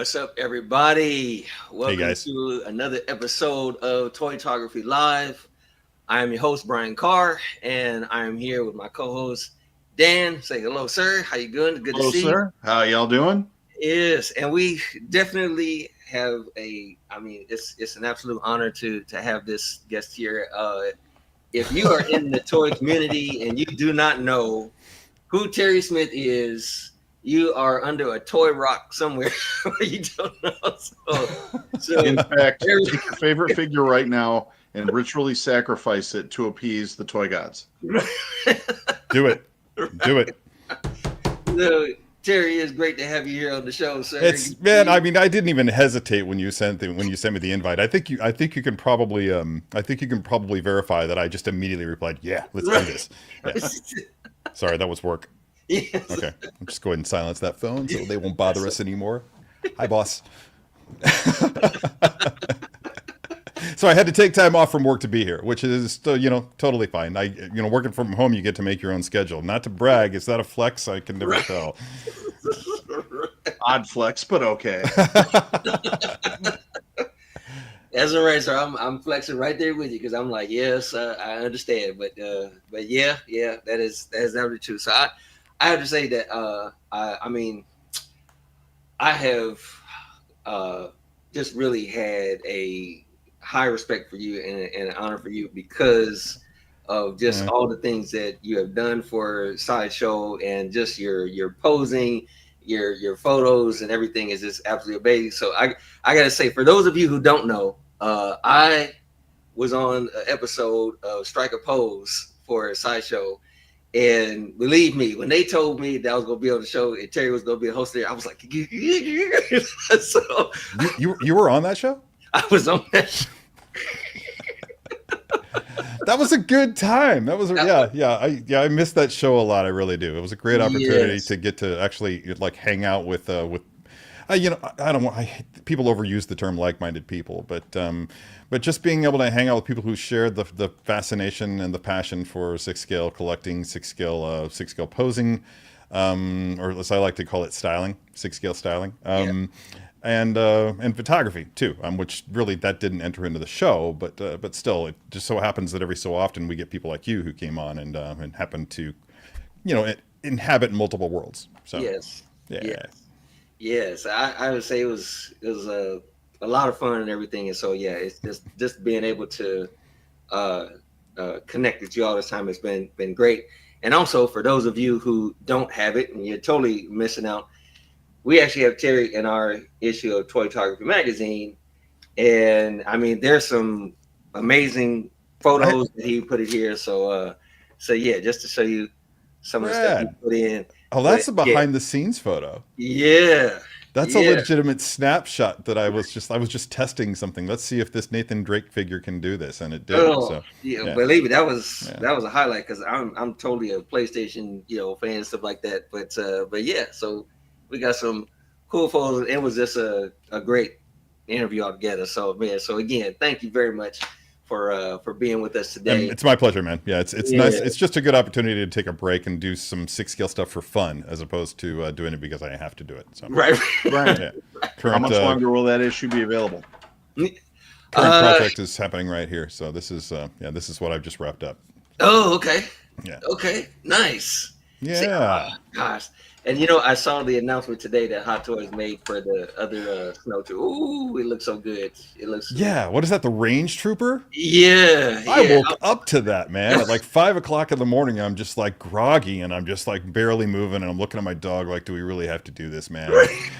What's up, everybody? Hey Welcome guys. to another episode of Toytography Live. I am your host, Brian Carr, and I am here with my co-host, Dan. Say hello, sir. How you doing? Good to Hello, see you. sir. How y'all doing? Yes, and we definitely have it's an absolute honor to have this guest here. If you are in the toy community and you do not know who Terry Smith is, you are under a toy rock somewhere where you don't know. So In fact, Terry, take your favorite figure right now and ritually sacrifice it to appease the toy gods. Do it. Do it. so, Terry, it's great to have you here on the show, sir. It's man, I mean I didn't even hesitate when you sent me the invite. I think you can probably verify that I just immediately replied, "Yeah, let's do this." Yeah. Sorry, that was work. Yes. Okay. I'll just go ahead and silence that phone so they won't bother us anymore. Hi, boss. So I had to take time off from work to be here, which is still, totally fine. Working from home, you get to make your own schedule. Not to brag, is that a flex? I can never tell. Odd flex, but okay. That's all right, sir. I'm flexing right there with you because I'm like, yes, I understand, but yeah, that is definitely true. So I have to say that I have just really had a high respect for you and an honor for you because of just all the things that you have done for Sideshow and just your posing, your photos and everything is just absolutely amazing. So I gotta say, for those of you who don't know, I was on an episode of Strike a Pose for Sideshow. And believe me, when they told me that I was going to be on the show and Terry was going to be the host there, I was like, so You were on that show? I was on that show. That was a good time. That was I missed that show a lot. I really do. It was a great opportunity to get to actually hang out with I don't want. People overuse the term like-minded people, but just being able to hang out with people who share the fascination and the passion for six-scale collecting, six-scale posing, or as I like to call it, styling, six-scale styling, and photography too. Which really that didn't enter into the show, but still, it just so happens that every so often we get people like you who came on and happen to, inhabit multiple worlds. So Yes. yeah. Yes, I would say it was a lot of fun and everything, and so yeah, it's just being able to connect with you all this time has been great. And also for those of you who don't have it and you're totally missing out, we actually have Terry in our issue of Toytography magazine, and I mean there's some amazing photos that he put it here. So yeah, just to show you some of the stuff he put in. Oh, that's a behind the scenes photo. Yeah. That's a legitimate snapshot that I was just testing something. Let's see if this Nathan Drake figure can do this, and it did. Believe me, that was a highlight because I'm totally a PlayStation fan, stuff like that. But yeah, so we got some cool photos. It was just a great interview altogether. So man, so again, thank you very much for being with us today. It's my pleasure, man. Yeah, it's nice. It's just a good opportunity to take a break and do some six-scale stuff for fun, as opposed to doing it because I have to do it. So. Right. Yeah. How much longer will that issue be available? Current project is happening right here. So this is what I've just wrapped up. Oh, okay. Yeah. Okay. Nice. Yeah. Gosh. And I saw the announcement today that Hot Toys made for the other snow tube. Ooh, it looks so good. It looks. Yeah. What is that? The Range Trooper? Yeah. I woke up to that, man. At like 5 o'clock in the morning, I'm just like groggy and I'm just like barely moving, and I'm looking at my dog like, do we really have to do this, man?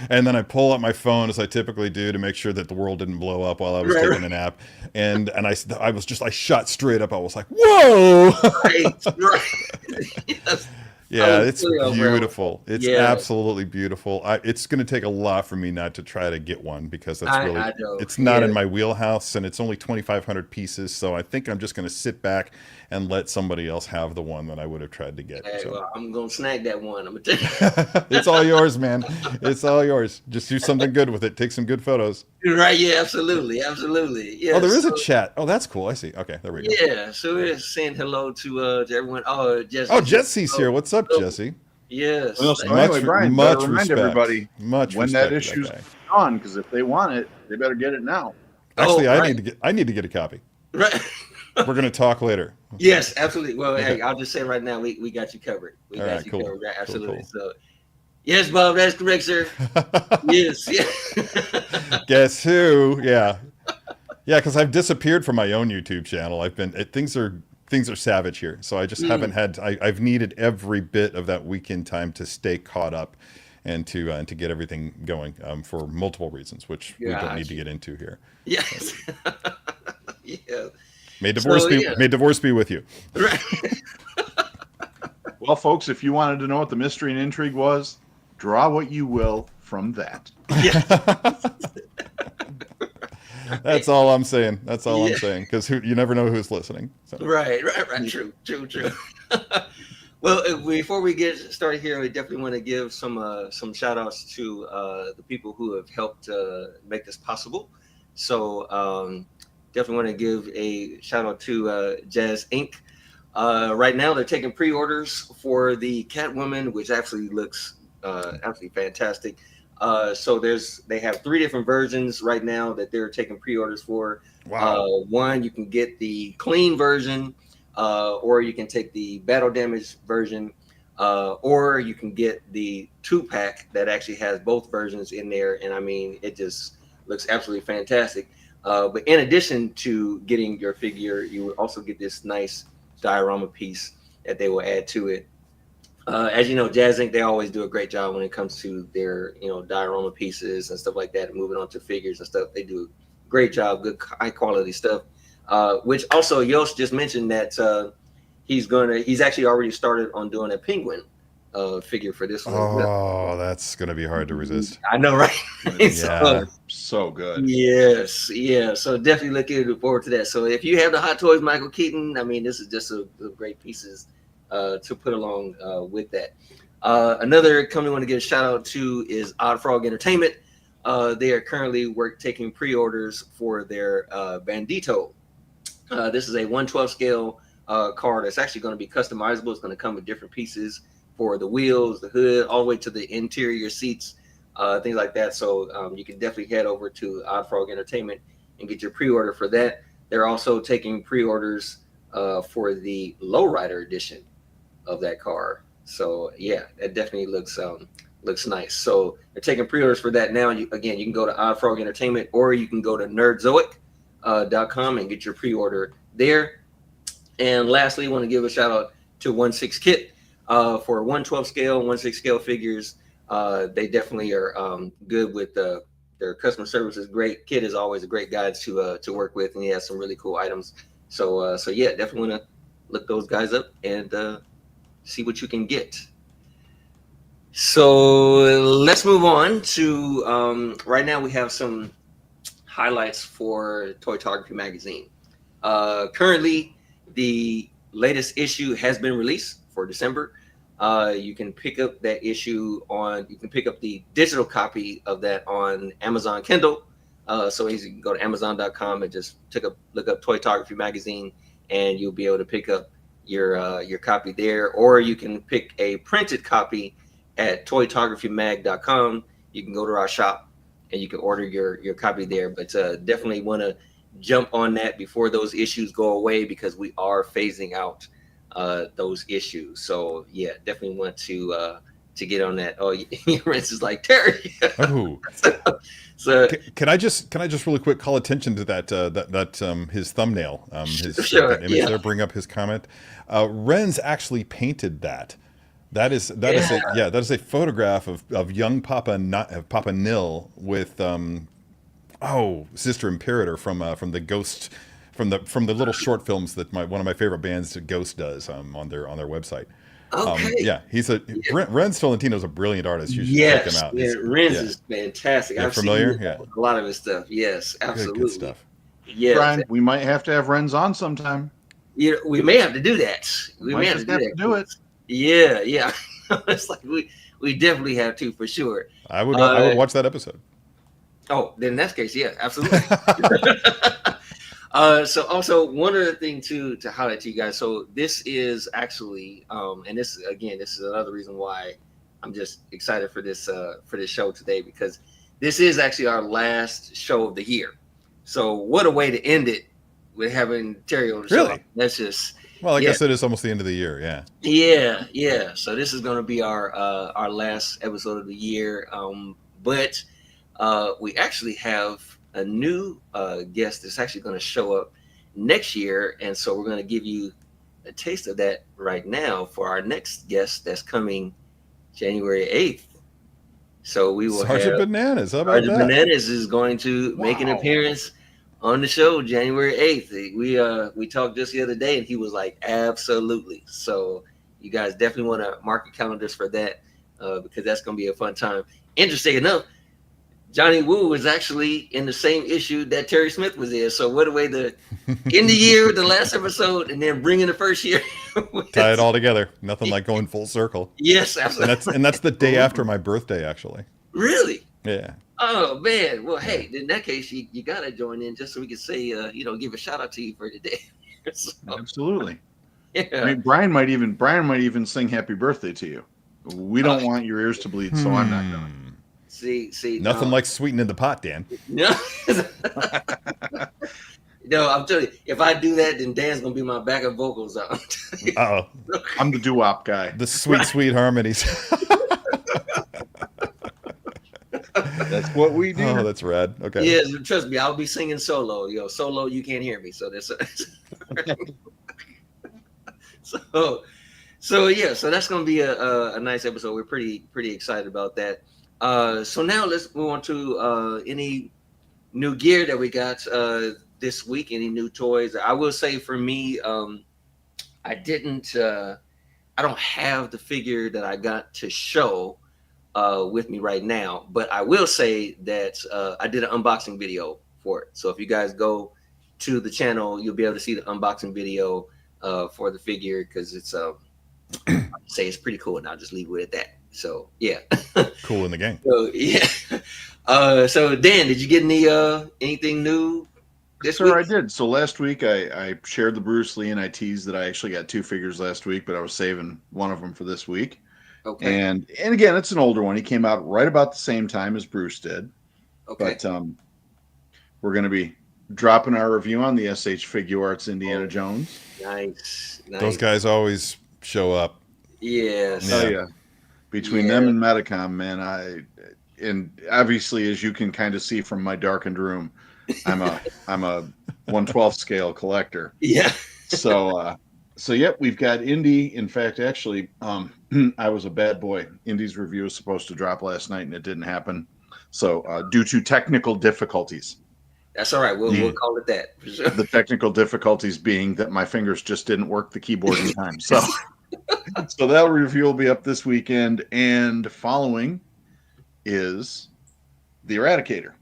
And then I pull out my phone as I typically do to make sure that the world didn't blow up while I was taking a nap. And I shot straight up. I was like, whoa. Right. Yes. Yeah, it's beautiful. It's absolutely beautiful. It's going to take a lot for me not to try to get one because it's not in my wheelhouse, and it's only 2,500 pieces. So I think I'm just going to sit back and let somebody else have the one that I would have tried to get. Hey, so. well, I'm going to snag that one. I'm going to tell you. It's all yours, man. It's all yours. Just do something good with it. Take some good photos. Right, yeah, absolutely. Yeah, oh, there is a chat. Oh, that's cool. I see. Okay, there we go. Yeah, so we're saying hello to everyone. Oh, Jesse. Oh, Jesse's here. What's up, Jesse? Yes. Well, so anyway, Brian, much remind respect. everybody when that issue's gone, because if they want it, they better get it now. Actually, Oh, right. I need to get a copy. Right. We're going to talk later. Yes, absolutely. Well, Okay. hey, I'll just say right now, we got you covered. We All got right. you Cool. covered. Right, absolutely. Cool. So, yes, Bob, that's correct, sir. Yes. Yeah. Guess who? Yeah. Yeah, because I've disappeared from my own YouTube channel. Things are savage here, so I just haven't Mm, had. I've needed every bit of that weekend time to stay caught up, and to get everything going for multiple reasons, which we don't need got to you. get into here. Yes. Yeah. May So yeah. divorce be with you. Right. Well, folks, if you wanted to know what the mystery and intrigue was, draw what you will from that. Yeah. That's all I'm saying. That's all I'm Yeah. saying. Because you never know who's listening. So. Right. True. Well, before we get started here, we definitely want to give some shout outs to the people who have helped make this possible. So definitely want to give a shout out to Jazz Inc. Right now, they're taking pre-orders for the Catwoman, which actually looks absolutely fantastic. So they have 3 different versions right now that they're taking pre-orders for. Wow. One, you can get the clean version, or you can take the battle damage version, or you can get the 2-pack that actually has both versions in there. And I mean, it just looks absolutely fantastic. But in addition to getting your figure, you will also get this nice diorama piece that they will add to it. As you know, Jazz Inc., they always do a great job when it comes to their, diorama pieces and stuff like that, and moving on to figures and stuff. They do a great job, good, high quality stuff. Which also, Yost just mentioned that he's actually already started on doing a penguin figure for this one as well. Oh, that's gonna be hard to resist. I know, right? Yeah. So good. Yes, yeah. So definitely looking forward to that. So if you have the Hot Toys Michael Keaton, I mean, this is just a great pieces to put along with that. Another company I want to give a shout out to is Odd Frog Entertainment. They are currently taking pre-orders for their Bandito. This is a 1/12 scale car that's actually going to be customizable. It's going to come with different pieces for the wheels, the hood, all the way to the interior seats, things like that. So you can definitely head over to Odd Frog Entertainment and get your pre-order for that. They're also taking pre-orders for the lowrider edition of that car. So yeah, that definitely looks nice. So they're taking pre-orders for that now. You can go to Odd Frog Entertainment, or you can go to nerdzoic.com and get your pre-order there. And lastly, I want to give a shout out to 1/6 Kit for 1/12 scale, 1/6 scale figures. They definitely are good with their customer service is great. Kit is always a great guy to work with, and he has some really cool items. So yeah, definitely want to look those guys up and see what you can get. So let's move on to right now. We have some highlights for Toytography magazine. Currently, the latest issue has been released for December. You can pick up that issue you can pick up the digital copy of that on Amazon Kindle. So easy, you can go to Amazon.com and just look up Toytography magazine, and you'll be able to pick up your copy there. Or you can pick a printed copy at toytographymag.com. You can go to our shop and you can order your copy there. But definitely want to jump on that before those issues go away, because we are phasing out those issues. So yeah, definitely want to get on that. Oh, your rinse is like Terry. Oh. So can I just really quick call attention to that his thumbnail, sure, that image there, bring up his comment. Renz actually painted that. That is a photograph of young Papa Nil with Sister Imperator from the Ghost, from the little short films that one of my favorite bands, Ghost, does on their website. Okay. Renz Tolentino's a brilliant artist. You should check him out. Yeah, Renz is fantastic. I've familiar? Seen a lot of his stuff. Yes, absolutely. Good stuff. Yeah, Brian, we might have to have Renz on sometime. Yeah, we may have to do that. We may have to do it. Yeah. It's like we definitely have to, for sure. I would watch that episode. Oh, then in that case, yeah, absolutely. So also one other thing to highlight to you guys. So this is actually, and this is another reason why I'm just excited for this show today, because this is actually our last show of the year. So what a way to end it with having Terry on the show. Really? That's just Well, I yeah. guess it is almost the end of the year. Yeah. Yeah. So this is going to be our last episode of the year. But we actually have a new guest that's actually going to show up next year, and so we're going to give you a taste of that right now for our next guest that's coming January 8th. So we will Sergeant have Bananas. How about Sergeant that? Bananas is going to make an appearance on the show January 8th. We talked just the other day and he was like, absolutely. So you guys definitely want to mark your calendars for that because that's going to be a fun time. Interesting enough, Johnny Woo is actually in the same issue that Terry Smith was in. So what a way to end the year with the last episode and then bring in the first year. Tie it all together. Nothing like going full circle. Yes, absolutely. And that's the day after my birthday, actually. Really? Yeah. Oh man. Well, hey, in that case, you gotta join in just so we can say, give a shout out to you for today. So, Absolutely. yeah. I mean, Brian might even sing "Happy Birthday" to you. We don't want your ears to bleed, so I'm not going. See, Nothing like sweetening the pot, Dan. No. No, I'm telling you, if I do that, then Dan's gonna be my backup vocals. Uh-oh. I'm the doo-wop guy. The sweet harmonies. That's what we do. Oh, that's rad. Okay. Yes, trust me, I'll be singing solo. Solo, you can't hear me, so that's so yeah. So that's gonna be a nice episode. We're pretty excited about that. So now let's move on to any new gear that we got this week. Any new toys? I will say for me, I don't have the figure that I got to show with me right now, but I will say that I did an unboxing video for it. So if you guys go to the channel, you'll be able to see the unboxing video for the figure because it's I'd say it's pretty cool, and I'll just leave it at that. So yeah, cool in the game. So yeah. So Dan, did you get anything new this week? Sure, I did. So last week I shared the Bruce Lee, and I teased that I actually got 2 figures last week, but I was saving one of them for this week. Okay. And again, it's an older one. He came out right about the same time as Bruce did. Okay. But we're going to be dropping our review on the SH Figuarts Indiana Jones. Nice. Those guys always show up. Yes. Oh yeah. Between them and Metacom, man, and obviously, as you can kind of see from my darkened room, I'm a 1/12 scale collector. Yeah. So yep, we've got Indy. In fact, actually, I was a bad boy. Indy's review was supposed to drop last night, and it didn't happen. So due to technical difficulties. That's all right. We'll call it that. For sure. The technical difficulties being that my fingers just didn't work the keyboard in time. So that review will be up this weekend, and following is the Eradicator.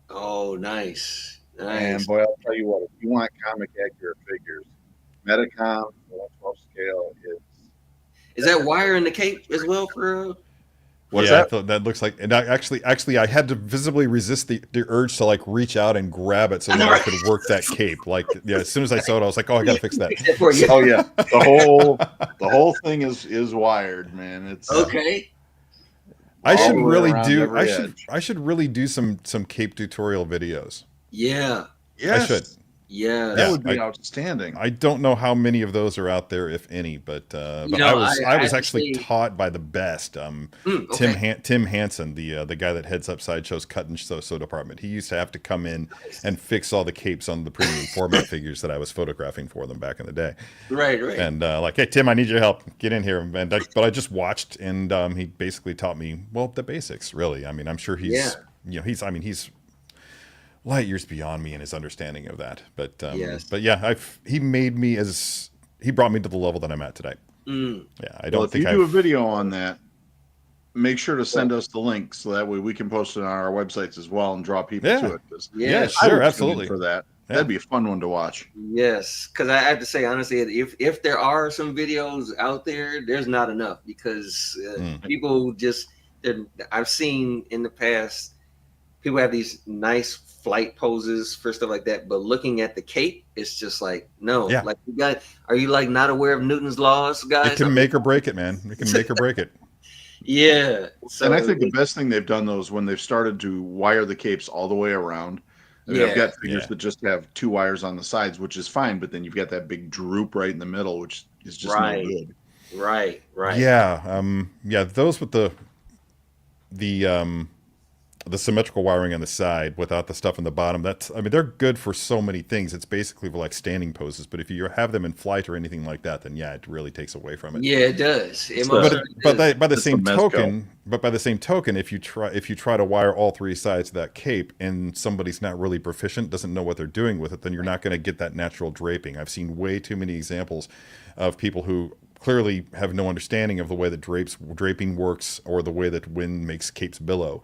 Oh, nice. And boy, I'll tell you what, if you want comic accurate figures, Metacom 1/12 scale is that wire in the cape as well for what's yeah, that? I thought that looks like, and actually, I had to visibly resist the urge to like reach out and grab it so that I could work that cape. Like, yeah, as soon as I saw it, I was like, oh, I gotta fix that. Oh yeah, the whole thing is wired, man. It's okay. I should really do. I should really do some cape tutorial videos. Yeah. Yes. I should. Yeah. That would be outstanding. I don't know how many of those are out there, if any, but I was actually taught by the best. okay. Tim Hansen, the guy that heads up Sideshow's cut and sew department. He used to have to come in and fix all the capes on the premium format figures that I was photographing for them back in the day. Right. And like, hey Tim, I need your help. Get in here. But I just watched, and he basically taught me the basics. Really, I mean, I'm sure he's he's light years beyond me in his understanding of that, but yeah, he brought me to the level that I'm at today. Yeah, I don't think if you do a video on that, make sure to send us the link so that way we can post it on our websites as well and draw people to it. Yeah, sure, absolutely. For that, that'd be a fun one to watch. Yes, because I have to say honestly, if there are some videos out there, there's not enough because people I've seen in the past, people have these nice flight poses for stuff like that, but looking at the cape, it's just like, no. Yeah. Like, you guys, are you like not aware of Newton's laws, guys? It can make or break it, man. It can make or break it. Yeah. And I So think the best thing they've done though is when they've started to wire the capes all the way around. I mean, I've got figures that just have 2 wires on the sides, which is fine, but then you've got that big droop right in the middle, which is just no right, good. right, right. Yeah, yeah, those with the the symmetrical wiring on the side without the stuff on the bottom. I mean, they're good for so many things. It's basically for like standing poses. But if you have them in flight or anything like that, then yeah, it really takes away from it. Yeah, it does. It It's most the certainly does. By the it's the same mezco. token, if you try to wire all 3 sides of that cape and somebody's not really proficient, doesn't know what they're doing with it, then you're not going to get that natural draping. I've seen way too many examples of people who clearly have no understanding of the way that draping works or the way that wind makes capes billow,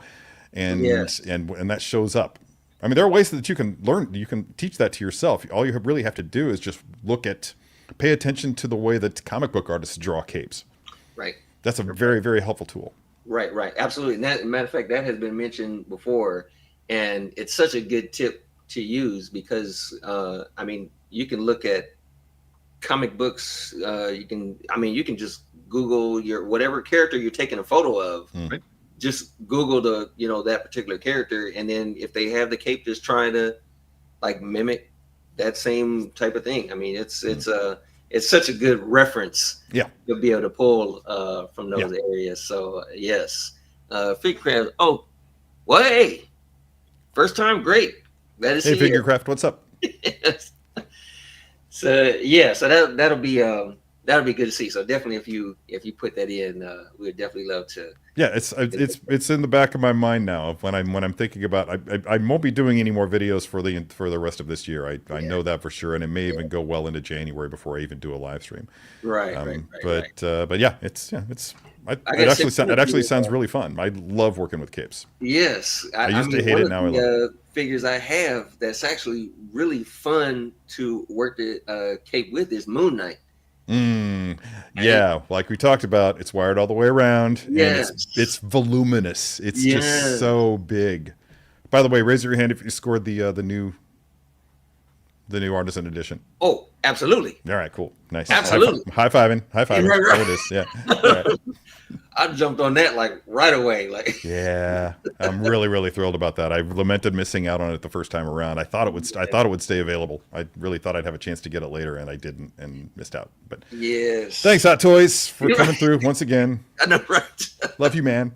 Yes. and that shows up. I mean, there are ways that you can learn. You can teach that to yourself. All you really have to do is just pay attention to the way that comic book artists draw capes. Right. That's a very, very helpful tool. Right, right. Absolutely. And matter of fact, that has been mentioned before. And it's such a good tip to use because, I mean, you can look at comic books. You can just Google your whatever character you're taking a photo of. Mm. Just Google that particular character. And then if they have the cape, just try to like mimic that same type of thing. I mean, it's such a good reference. Yeah. To be able to pull from those areas. So yes, figure craft. Oh, well, hey, first time, great. Glad to see Hey, Figure Craft, what's up? Yes. So yeah, so that'll be good to see. So definitely, if you put that in, we'd definitely love to. Yeah, it's in the back of my mind now when I'm thinking about I won't be doing any more videos for the rest of this year. I know that for sure, and it may even go well into January before I even do a live stream. Right, But yeah, it actually sounds really fun. I love working with capes. Yes, I used to hate it. Now I love it. Figures I have that's actually really fun to work the cape with is Moon Knight. Yeah, like we talked about, it's wired all the way around. Yes. And it's voluminous. It's just so big. By the way, raise your hand if you scored the new artisan edition. Oh, absolutely. All right, cool, nice. Absolutely. High fiving. Right. There it is. Yeah. Right. I jumped on that like right away. Like, yeah, I'm really, really thrilled about that. I lamented missing out on it the first time around. I thought it would stay available. I really thought I'd have a chance to get it later, and I didn't, and missed out. But yes, thanks, Hot Toys, for coming through once again. I know, right? Love you, man.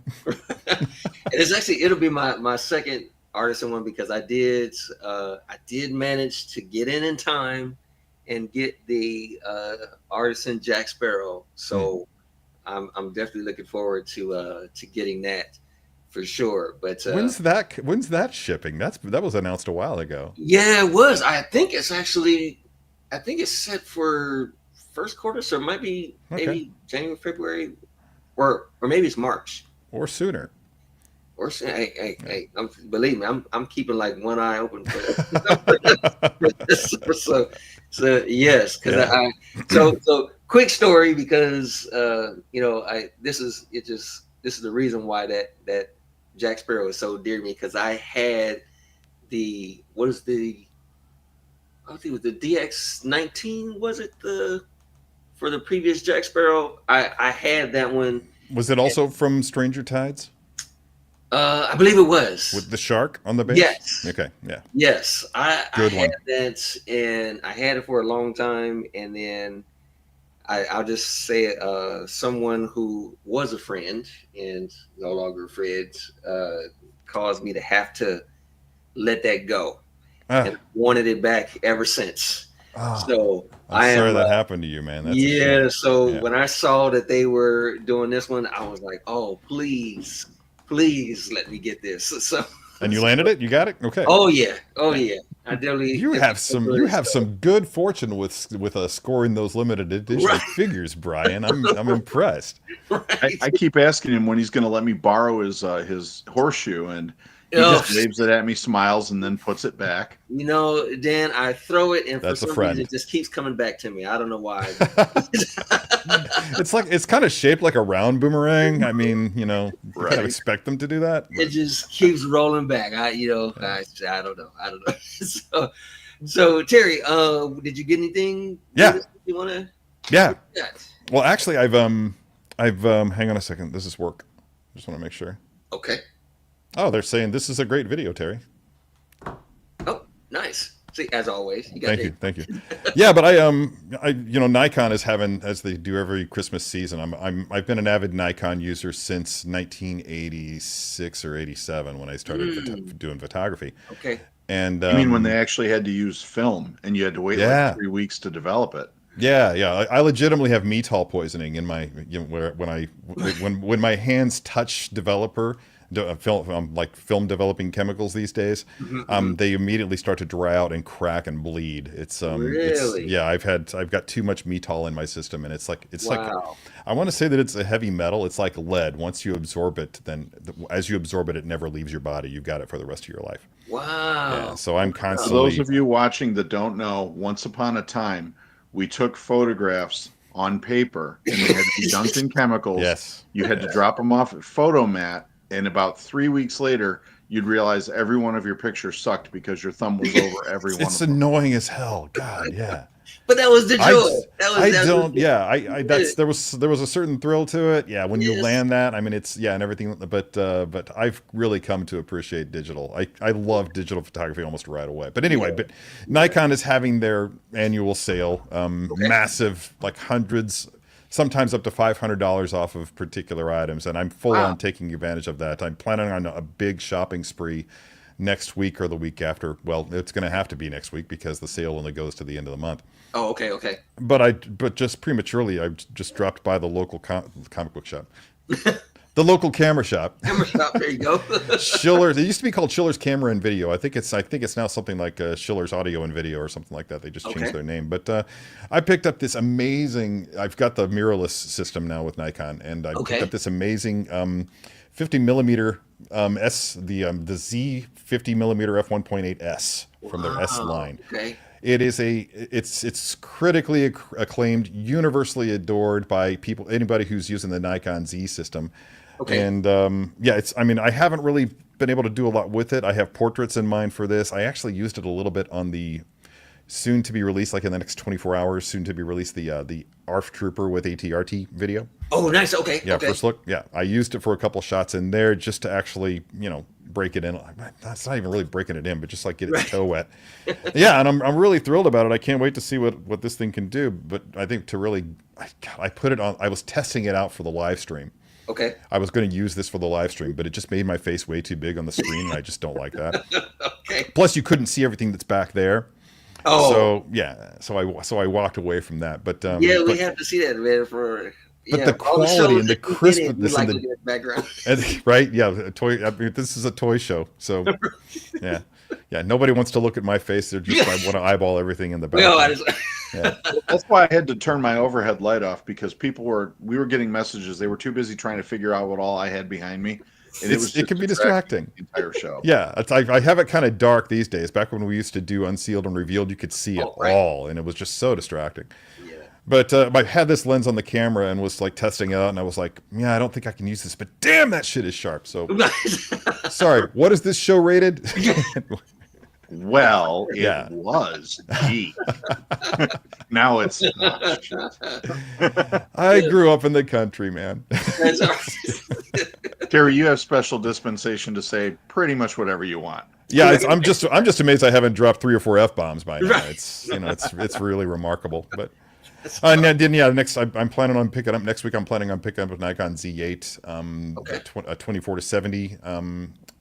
It'll be my second artisan one because I did manage to get in time and get the artisan Jack Sparrow. So. I'm definitely looking forward to getting that for sure. But when's that shipping? That was announced a while ago. Yeah, it was. I think it's set for first quarter, so it might be maybe January, February, or maybe it's March or sooner. Or hey, believe me, I'm keeping like one eye open so yes, because so quick story because this is the reason why that Jack Sparrow is so dear to me because I had the DX19 was it for the previous Jack Sparrow I had that one. Was it also from Stranger Tides? I believe it was with the shark on the base. Yes. Okay. Yeah. Yes, I had that, and I had it for a long time, and then I'll just say it. Someone who was a friend and no longer a friend caused me to have to let that go, and I wanted it back ever since. So I'm sorry that happened to you, man. That's so when I saw that they were doing this one, I was like, oh, please let me get this. So and you landed it? You got it? Okay. Oh yeah. I definitely. You have some good fortune with scoring those limited edition figures, Brian. I'm impressed. Right. I keep asking him when he's going to let me borrow his horseshoe, and he just waves it at me, smiles, and then puts it back. Dan, I throw it, and that's for some reason, it just keeps coming back to me. I don't know why. It's kind of shaped like a round boomerang. I mean, you kind of expect them to do that. It just keeps rolling back. I don't know. So Terry, did you get anything? Yeah. You want to? Yeah. Well, actually, I've hang on a second. This is work. Just want to make sure. Okay. Oh, they're saying this is a great video, Terry. Oh, nice. See, as always, you got Thank you. Yeah, but Nikon is having, as they do every Christmas season. I've been an avid Nikon user since 1986 or 87 when I started doing photography. Okay. And I mean, when they actually had to use film and you had to wait like 3 weeks to develop it. Yeah. I legitimately have metol poisoning in my when my hands touch developer. Film developing chemicals these days, they immediately start to dry out and crack and bleed. Really? I've got too much metol in my system, and it's like Wow. I want to say that it's a heavy metal. It's like lead. Once you absorb it, then as you absorb it, it never leaves your body. You've got it for the rest of your life. Wow. Yeah, so I'm For constantly. those of you watching that don't know, once upon a time, we took photographs on paper and they had to be dunked in chemicals. Yes. You had to drop them off at Photomat, and about 3 weeks later, you'd realize every one of your pictures sucked because your thumb was over every one. It's annoying as hell. God, yeah. But that was the joy. There was a certain thrill to it. Yeah, when you land that, I mean, and everything. But I've really come to appreciate digital. I love digital photography almost right away. But anyway, but Nikon is having their annual sale, massive, like hundreds, sometimes up to $500 off of particular items, and I'm full on taking advantage of that. I'm planning on a big shopping spree next week or the week after. Well, it's going to have to be next week because the sale only goes to the end of the month. Oh, okay. But just prematurely, I just dropped by the local comic book shop. The local camera shop. Camera shop, there you go. Schiller's. It used to be called Schiller's Camera and Video. I think it's now something like Schiller's Audio and Video or something like that. They just changed their name. But I picked up this amazing. I've got the mirrorless system now with Nikon, and I picked up this amazing 50 millimeter the Z 50 millimeter f1.8s from their S line. Okay. It's critically acclaimed, universally adored by anybody who's using the Nikon Z system. Okay. And I haven't really been able to do a lot with it. I have portraits in mind for this. I actually used it a little bit on the soon to be released, like in the next 24 hours, soon to be released, the ARF Trooper with ATRT video. Oh, nice. Okay. Yeah, first look. Yeah, I used it for a couple shots in there just to actually, break it in. That's not even really breaking it in, but just like get its toe wet. Yeah, and I'm really thrilled about it. I can't wait to see what this thing can do. But I think I put it on. I was testing it out for the live stream. Okay. I was going to use this for the live stream, but it just made my face way too big on the screen, and I just don't like that. Okay. Plus, you couldn't see everything that's back there. Oh. So I walked away from that. But we have to see that, man. But the quality and the crispness and the background, right? Yeah, this is a toy show, so yeah. Nobody wants to look at my face. They're just I want to eyeball everything in the background. That's why I had to turn my overhead light off because we were getting messages. They were too busy trying to figure out what all I had behind me. And it can be distracting. The entire show. Yeah, I have it kind of dark these days. Back when we used to do Unsealed and Revealed, you could see it all, and it was just so distracting. Yeah. But I had this lens on the camera and was like testing it out, and I was like, I don't think I can use this, but damn, that shit is sharp. So, sorry, what is this show rated? Well, it was. Gee. Now it's not. I grew up in the country, man. Terry, you have special dispensation to say pretty much whatever you want. Yeah, I'm just amazed I haven't dropped 3 or 4 F-bombs by now. It's it's really remarkable. But and then next I'm planning on picking up next week. I'm planning on picking up a Nikon Z8, a 24 to 70,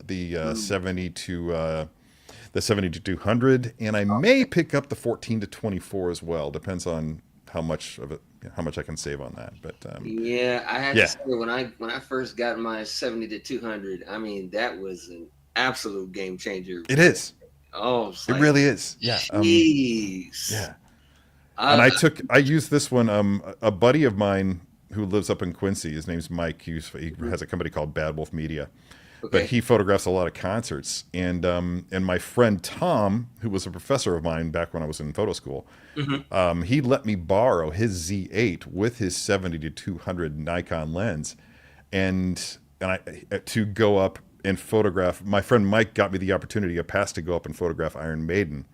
the 70 to the 70 to 200, and I may pick up the 14 to 24 as well. Depends on how much I can save on that. But I have to say when I first got my 70 to 200, I mean that was an absolute game changer. It is. Oh, it really is. Yeah. Jeez. Yeah. And I used this one. A buddy of mine who lives up in Quincy, his name's Mike. He has a company called Bad Wolf Media. But he photographs a lot of concerts, and my friend Tom, who was a professor of mine back when I was in photo school, he let me borrow his Z8 with his 70 to 200 Nikon lens, and to go up and photograph. My friend Mike got me the opportunity, a pass to go up and photograph Iron Maiden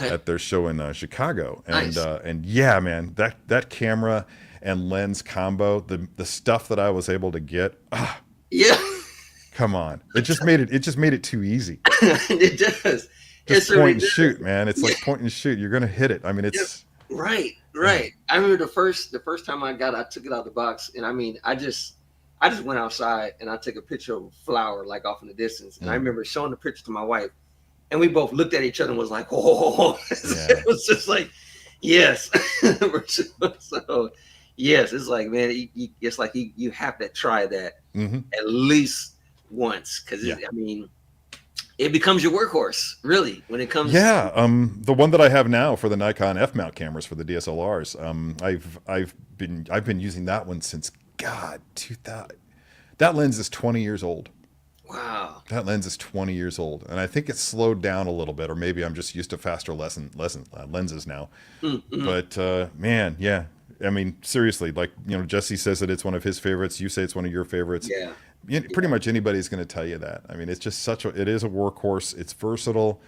at their show in Chicago, and nice. And yeah, man, that camera and lens combo, the stuff that I was able to get. Yeah. Come on. It just made it too easy. It does. It Just certainly point and does. shoot, man. It's like point and shoot. You're gonna hit it. I mean, Yep. it's Right, right. I remember the first time I took it out of the box, and I mean, I just went outside and I took a picture of a flower like off in the distance, and I remember showing the picture to my wife, and we both looked at each other and was like, "Oh!" yeah. It was just like, "Yes." So, yes, it's like, man, it's like you have to try that Mm-hmm. at least once, because Yeah. I mean, it becomes your workhorse, really, when it comes. Yeah, the one that I have now for the Nikon F mount cameras for the DSLRs, I've been using that one since God 2000. That lens is 20 years old. Wow. That lens is 20 years old, and I think it's slowed down a little bit, or maybe I'm just used to faster lenses now. Mm-hmm. But man, yeah, I mean, seriously, like Jesse says that it's one of his favorites. You say it's one of your favorites. Yeah. Pretty much anybody's going to tell you that. I mean, it's just it is a workhorse. It's versatile.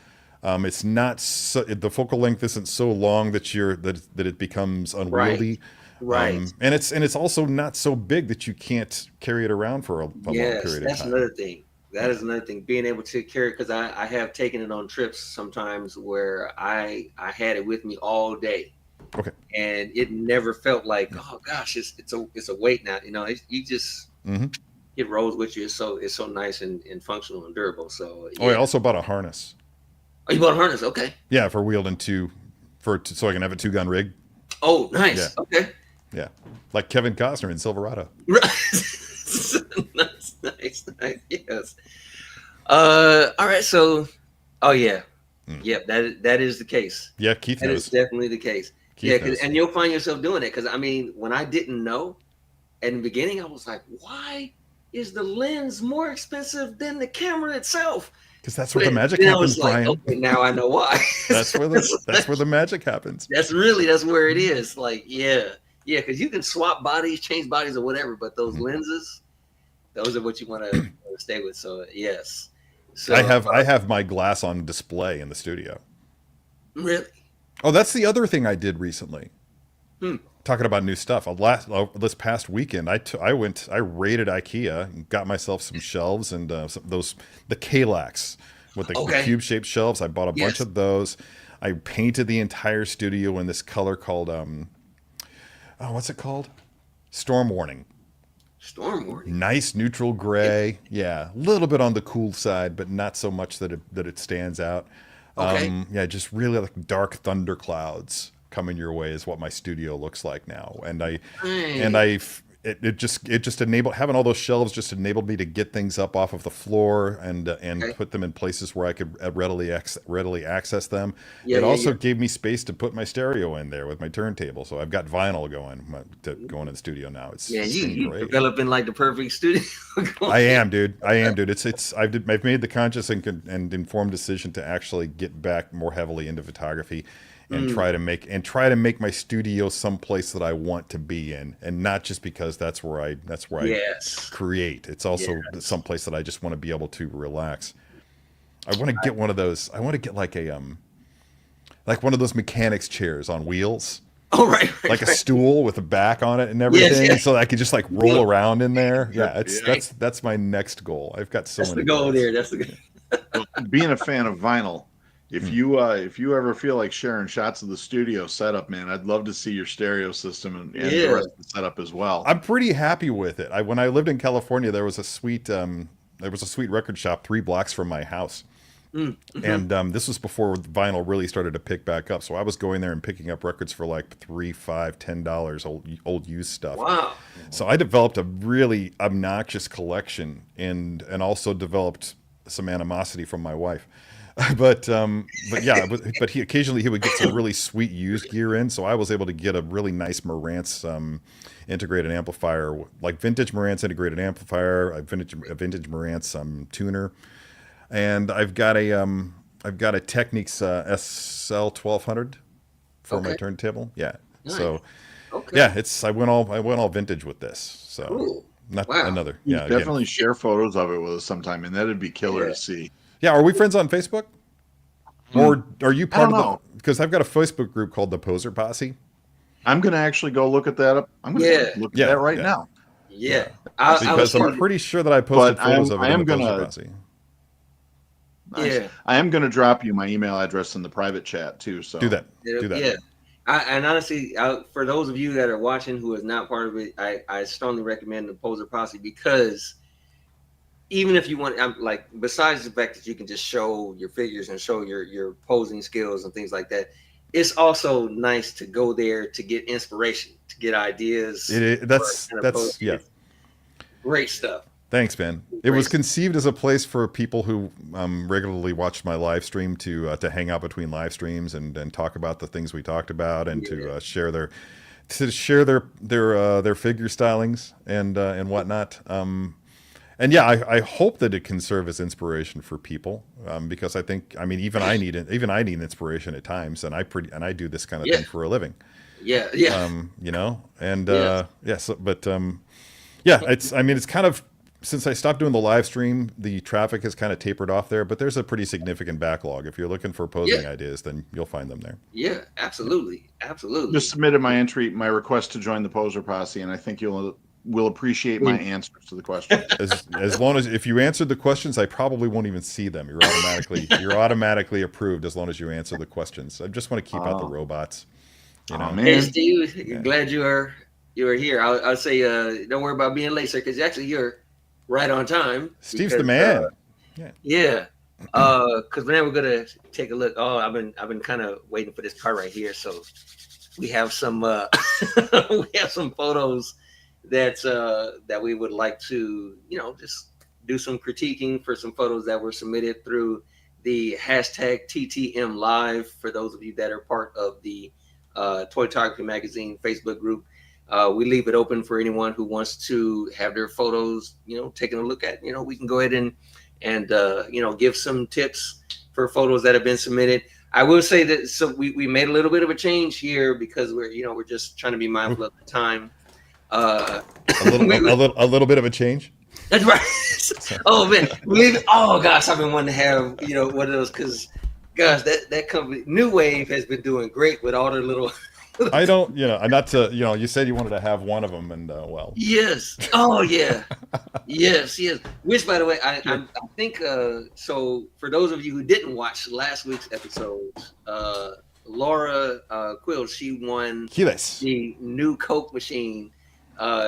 It's not the focal length isn't so long that it becomes unwieldy. Right. And it's also not so big that you can't carry it around for a long Yes, period of that's time. another thing. That is another thing. Being able to carry, because I have taken it on trips sometimes where I had it with me all day, Okay. and it never felt like, oh gosh, it's a weight now. You just Mm-hmm. it rolls with you. It's so nice and functional and durable. So Oh, I yeah. also bought a harness. Oh, you bought a harness? Okay. Yeah, for wheeled so I can have a 2-gun rig. Oh, nice. Yeah. Okay. Yeah, like Kevin Costner in Silverado. Nice. Yes. All right. So, oh yeah, yep. That is the case. Yeah, Keith That is knows. definitely the case. Keith Yeah, knows. and you'll find yourself doing it, because I mean, when I didn't know in the beginning, I was like, why is the lens more expensive than the camera itself? Because that's where the But magic then I happens, was like, Brian. okay, now I know why. That's where the magic happens. That's where it is. Like, yeah, because you can swap bodies, change bodies, or whatever, but those lenses, those are what you want to stay with. So yes. So I have my glass on display in the studio. really. Oh, that's the other thing I did recently. Talking about new stuff. This past weekend, I raided IKEA and got myself some shelves and the Kallax with the cube shaped shelves. I bought a bunch of those. I painted the entire studio in this color called what's it called? Storm Warning. Storm warning. Nice neutral gray. Yeah, a little bit on the cool side, but not so much that it stands out. Okay. Yeah, just really like dark thunder clouds coming your way is what my studio looks like now. It just enabled, having all those shelves just enabled me to get things up off of the floor and put them in places where I could readily access them. It also gave me space to put my stereo in there with my turntable. So I've got vinyl going in the studio now. It's You great. developing like the perfect studio. I am, dude. I've made the conscious and informed decision to actually get back more heavily into photography and try to make my studio someplace that I want to be in, and not just because that's where I create. It's also someplace that I just want to be able to relax. I want to get one of those. I want to get like one of those mechanics chairs on wheels. Oh, right. Like a stool with a back on it and everything, so I could just like roll around in there. Yeah, that's my next goal. I've got so many. That's the goal there. That's the goal. Being a fan of vinyl, if you ever feel like sharing shots of the studio setup, man, I'd love to see your stereo system and the rest of the setup as well. I'm pretty happy with it. When I lived in California, there was a sweet record shop 3 blocks from my house. And this was before vinyl really started to pick back up. So I was going there and picking up records for like $3, $5, $10 old used stuff. Wow. So I developed a really obnoxious collection and also developed some animosity from my wife. But he occasionally would get some really sweet used gear in. So I was able to get a really nice Marantz integrated amplifier, like vintage Marantz integrated amplifier, a vintage Marantz tuner. And I've got a Technics SL 1200 for my turntable. Yeah. Nice. So I went all vintage with this. So cool. Another. Yeah. Definitely share photos of it with us sometime, and that'd be killer to see. Yeah. Are we friends on Facebook? Or are you part of the? Because I've got a Facebook group called the Poser Posse. I'm gonna actually go look at that up. I'm gonna look at that right now. Yeah. Because I'm pretty sure that I posted photos of it in the Poser Posse. Nice. Yeah. I am going to drop you my email address in the private chat too. So do that. Do that. Yeah. And honestly, for those of you that are watching who is not part of it, I strongly recommend the Poser Posse, because even if you want, like, besides the fact that you can just show your figures and show your posing skills and things like that, it's also nice to go there to get inspiration, to get ideas. That's yeah. Great stuff. Thanks, Ben. It was conceived as a place for people who regularly watch my live stream to hang out between live streams and talk about the things we talked about, and to share their figure stylings and whatnot. And yeah, I hope that it can serve as inspiration for people, because I think, I mean, even I need inspiration at times, and I do this kind of thing for a living. Yeah. You know, and it's kind of, since I stopped doing the live stream, the traffic has kind of tapered off there, but there's a pretty significant backlog. If you're looking for posing ideas, then you'll find them there. Yeah, absolutely. Just submitted my request to join the Poser Posse, and I think will appreciate my answers to the question. As long as, if you answered the questions, I probably won't even see them. You're automatically approved as long as you answer the questions. I just want to keep out the robots. You know, man. Hey, Steve, glad you are here. I'll say don't worry about being late, sir, because actually you're right on time. Steve's the man. Yeah. Because now we're gonna take a look. Oh, I've been kind of waiting for this part right here. So we have some photos that we would like to, just do some critiquing for some photos that were submitted through the hashtag TTM Live. For those of you that are part of the Toytography Magazine Facebook group, we leave it open for anyone who wants to have their photos, taken a look at. We can go ahead and give some tips for photos that have been submitted. I will say that, so we made a little bit of a change here because we're just trying to be mindful of the time. A little bit of a change. That's right. Oh man, oh gosh, I've been wanting to have one of those, because gosh, that company New Wave has been doing great with all their little. I don't, not to, you said you wanted to have one of them, and well. Yes. Oh yeah. yes. Which, by the way, I think so. For those of you who didn't watch last week's episode, Laura Quill, she won the new Coke machine.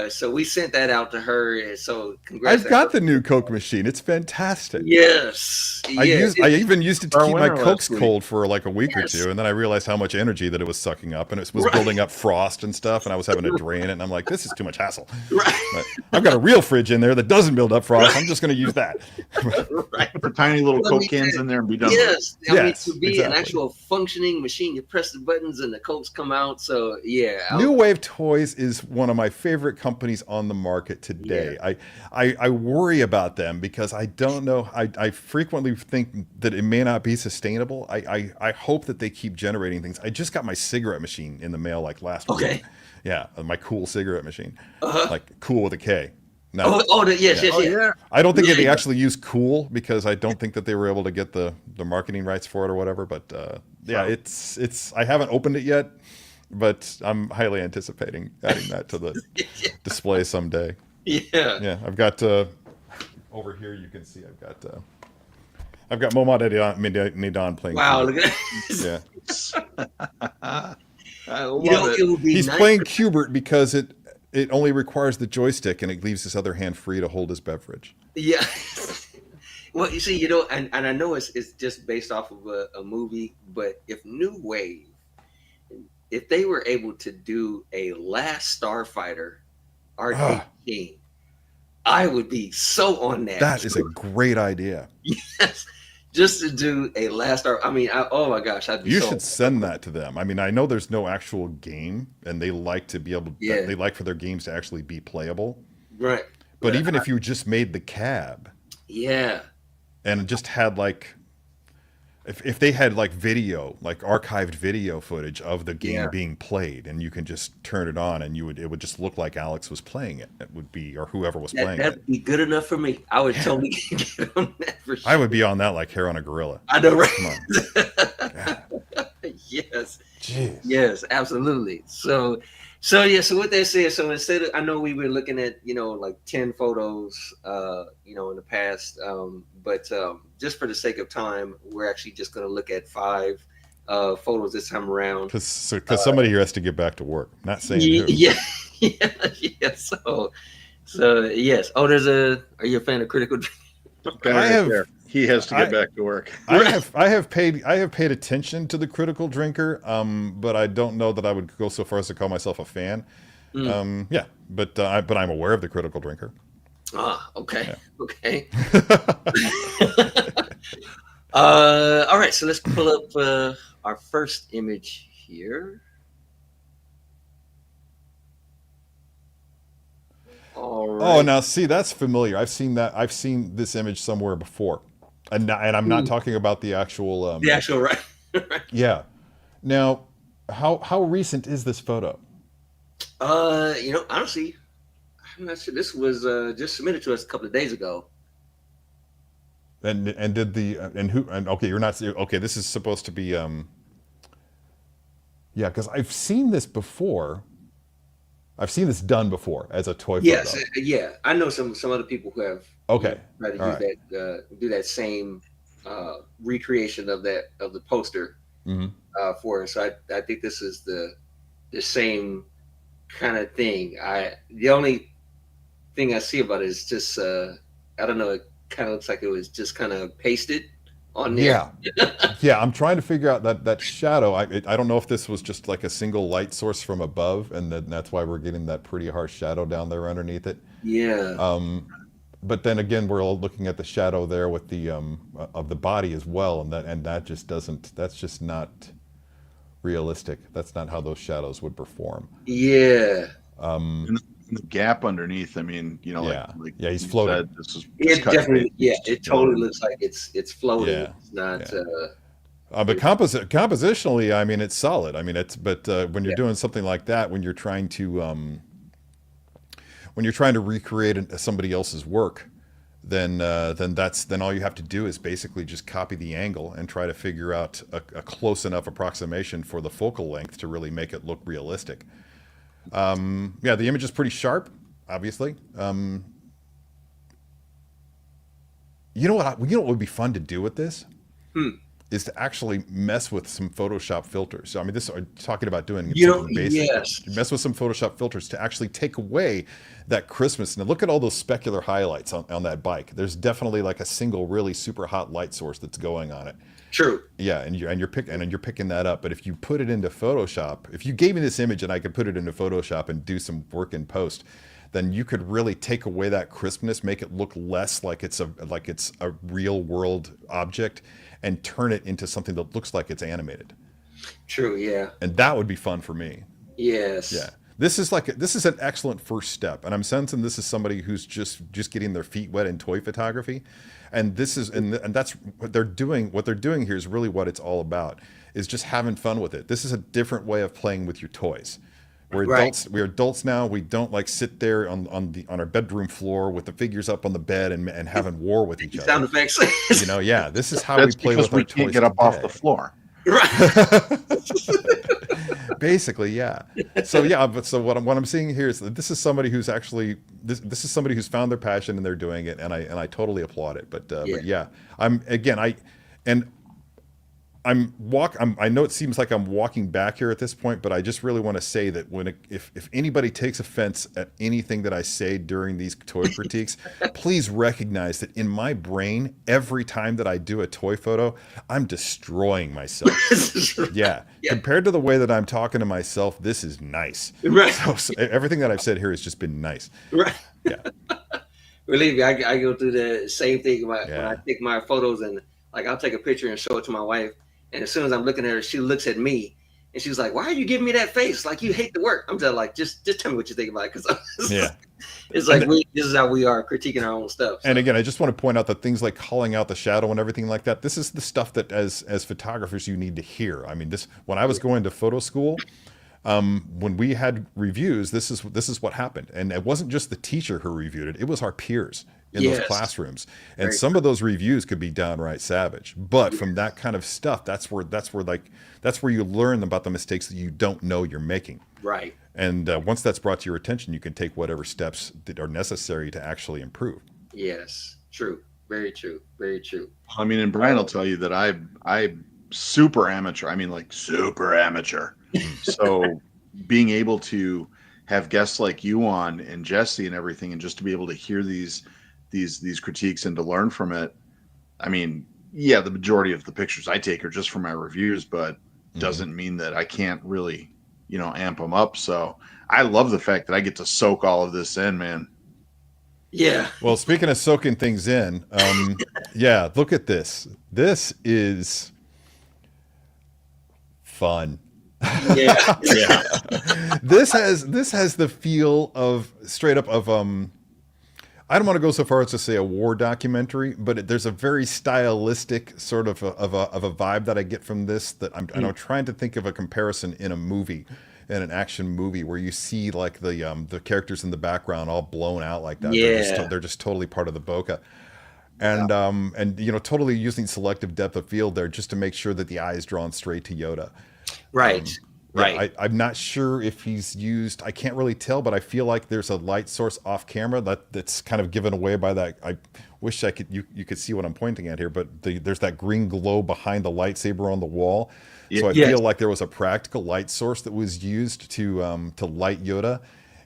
So we sent that out to her, and so congrats. I've got the new Coke machine. It's fantastic. Yes. I even used it to keep my Cokes cold for like a week or two, and then I realized how much energy that it was sucking up, and it was building up frost and stuff, and I was having to drain it, and I'm like, this is too much hassle. Right. But I've got a real fridge in there that doesn't build up frost. I'm just going to use that. Right. Put tiny little Coke cans in there and be done. Yes. To be an actual functioning machine, you press the buttons and the Cokes come out. So yeah. New Wave Toys is one of my favorite companies on the market today. I worry about them because I don't know. I frequently think that it may not be sustainable. I hope that they keep generating things. I just got my cigarette machine in the mail like last week. Yeah, my cool cigarette machine. Like cool with a K. No. Yes. I don't think they actually use cool because I don't think that they were able to get the marketing rights for it or whatever. But it's I haven't opened it yet. But I'm highly anticipating adding that to the display someday. Yeah. I've got over here. You can see I've got Momod Nidan playing. Wow, look at that. Yeah. I love it. He's playing Cubert because it only requires the joystick and it leaves his other hand free to hold his beverage. Yeah. Well, you see, and I know it's just based off of a movie, but if New Wave, if they were able to do a Last Starfighter arcade game, I would be so on that. That is a great idea. Yes, just to do a Last Star. I mean, oh my gosh, I'd be. You should send that to them. I mean, I know there's no actual game, and they like to be able. They like for their games to actually be playable. Right. But even if you just made the cab. Yeah. And just had like. If they had like video, like archived video footage of the game being played, and you can just turn it on, and it would just look like Alex was playing it. It would be, or whoever was playing it. That'd be good enough for me. I would totally get on that for sure. I would be on that like hair on a gorilla. I know, right? Come on. Yes. Jeez. Yes, absolutely. So So yeah, so with that said, so instead of, I know we were looking at, like 10 photos, in the past, but just for the sake of time, we're actually just going to look at 5 photos this time around. Because somebody here has to get back to work. Not saying who. Yeah, yeah, yeah. So yes. Oh, are you a fan of Critical? Guy I right have. there. He has to get I, back to work. I have paid attention to the Critical Drinker, but I don't know that I would go so far as to call myself a fan. Mm. Yeah, but I'm aware of the Critical Drinker. Ah, okay, Yeah. okay. All right, so let's pull up our first image here. All Oh, right. now see, that's familiar. I've seen that. I've seen this image somewhere before, and I'm not talking about the actual. The actual right. Yeah. Now, how recent is this photo? Honestly, I'm not sure. This was just submitted to us a couple of days ago. And did the and who and okay, you're not okay. This is supposed to be yeah, because I've seen this before. I've seen this done before as a toy Yes, photo. yeah. I know some other people who have Okay, tried to all use right. that do that same recreation of the poster Mm-hmm. for it. So I think this is the same kind of thing. The only thing I see about it is just I don't know. It kind of looks like it was just kind of pasted on there. Yeah, yeah. I'm trying to figure out that shadow. I don't know if this was just like a single light source from above, and then that's why we're getting that pretty harsh shadow down there underneath it. Yeah. But then again, we're all looking at the shadow there with the of the body as well, and that just doesn't. That's just not realistic. That's not how those shadows would perform. Yeah. And the gap underneath. I mean, Yeah, like yeah. He's you floating. said, this is just It cut and definitely, yeah, paste, it totally looks like it's floating. Yeah, It's not. yeah. But compositionally, I mean, it's solid. I mean, but when you're Yeah, doing something like that, when you're trying to recreate somebody else's work, then all you have to do is basically just copy the angle and try to figure out a close enough approximation for the focal length to really make it look realistic. Yeah, the image is pretty sharp, obviously. You know what would be fun to do with this? Hmm. Is to actually mess with some Photoshop filters. So I mean, this are talking about doing something basic. Yes. Mess with some Photoshop filters to actually take away that crispness. Now look at all those specular highlights on that bike. There's definitely like a single really super hot light source that's going on it. True. Yeah, and you're picking that up. But if you put it into Photoshop, if you gave me this image and I could put it into Photoshop and do some work in post, then you could really take away that crispness, make it look less like it's a real world object, and turn it into something that looks like it's animated. True. Yeah. And that would be fun for me. Yeah. Yes. This is an excellent first step, and I'm sensing this is somebody who's just getting their feet wet in toy photography, and that's what they're doing. What they're doing here is really what it's all about, is just having fun with it. This is a different way of playing with your toys. We're Right. adults. We're adults now. We don't like sit there on our bedroom floor with the figures up on the bed and having war with each Sound other. effects. Yeah. This is how That's we play because with our we can't toys get up off today. the floor. Right. Basically, yeah. So yeah, but so what I'm seeing here is that this is somebody who's actually this is somebody who's found their passion and they're doing it, and I totally applaud it. But yeah, I know it seems like I'm walking back here at this point, but I just really want to say that if anybody takes offense at anything that I say during these toy critiques, please recognize that in my brain, every time that I do a toy photo, I'm destroying myself. Yeah. Yeah. Compared to the way that I'm talking to myself, this is nice. Right. So everything that I've said here has just been nice. Right. Yeah. Believe me, I go through the same thing when Yeah. I take my photos, and like I'll take a picture and show it to my wife, and as soon as I'm looking at her, she looks at me and she's like, "Why are you giving me that face? Like you hate the work." I'm just like, just tell me what you think about it, because Yeah. it's like this is how we are critiquing our own stuff. So. And again, I just want to point out that things like calling out the shadow and everything like that, this is the stuff that as photographers you need to hear. I mean, when I was going to photo school, when we had reviews, this is what happened. And it wasn't just the teacher who reviewed it, it was our peers. in those Yes. classrooms. And Very some true. of those reviews could be downright savage. But Yeah. from that kind of stuff, that's where you learn about the mistakes that you don't know you're making. Right. And once that's brought to your attention, you can take whatever steps that are necessary to actually improve. Yes. True. Very true. Very true. I mean, and Brian will tell you that I super amateur. I mean, like super amateur. Mm. So being able to have guests like you on and Jesse and everything, and just to be able to hear these critiques and to learn from it. I mean, yeah, the majority of the pictures I take are just for my reviews, but Mhm. doesn't mean that I can't really, amp them up. So I love the fact that I get to soak all of this in, man. Yeah. Well, speaking of soaking things in, yeah, look at this. This is fun. Yeah. Yeah. This has the feel of straight up of I don't want to go so far as to say a war documentary, but there's a very stylistic sort of a vibe that I get from this. And I'm trying to think of a comparison in a movie, in an action movie, where you see like the characters in the background all blown out like that. Yeah. They're just totally part of the bokeh, Yeah. and totally using selective depth of field there just to make sure that the eye is drawn straight to Yoda. Right. Yeah, Right. I'm not sure if he's used. I can't really tell, but I feel like there's a light source off camera that's kind of given away by that. I wish I could you could see what I'm pointing at here, but there's that green glow behind the lightsaber on the wall. Yeah. So I Yes. feel like there was a practical light source that was used to light Yoda,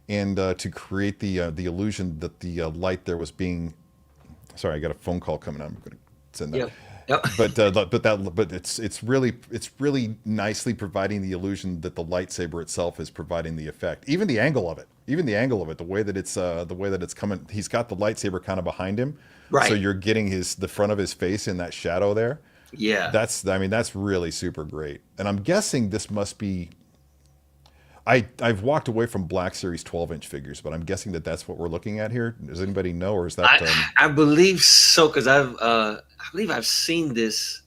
and to create the illusion that the light there was being. Sorry, I got a phone call coming. I'm going to send that. Yep. Yep. But it's really nicely providing the illusion that the lightsaber itself is providing the effect. Even the angle of it, the way that it's coming. He's got the lightsaber kind of behind him, so Right. you're getting the front of his face in that shadow there. Yeah. That's really super great. And I'm guessing this must be. I've walked away from Black Series 12-inch figures, but I'm guessing that that's what we're looking at here. Does anybody know, or is that? I believe so because I believe I've seen this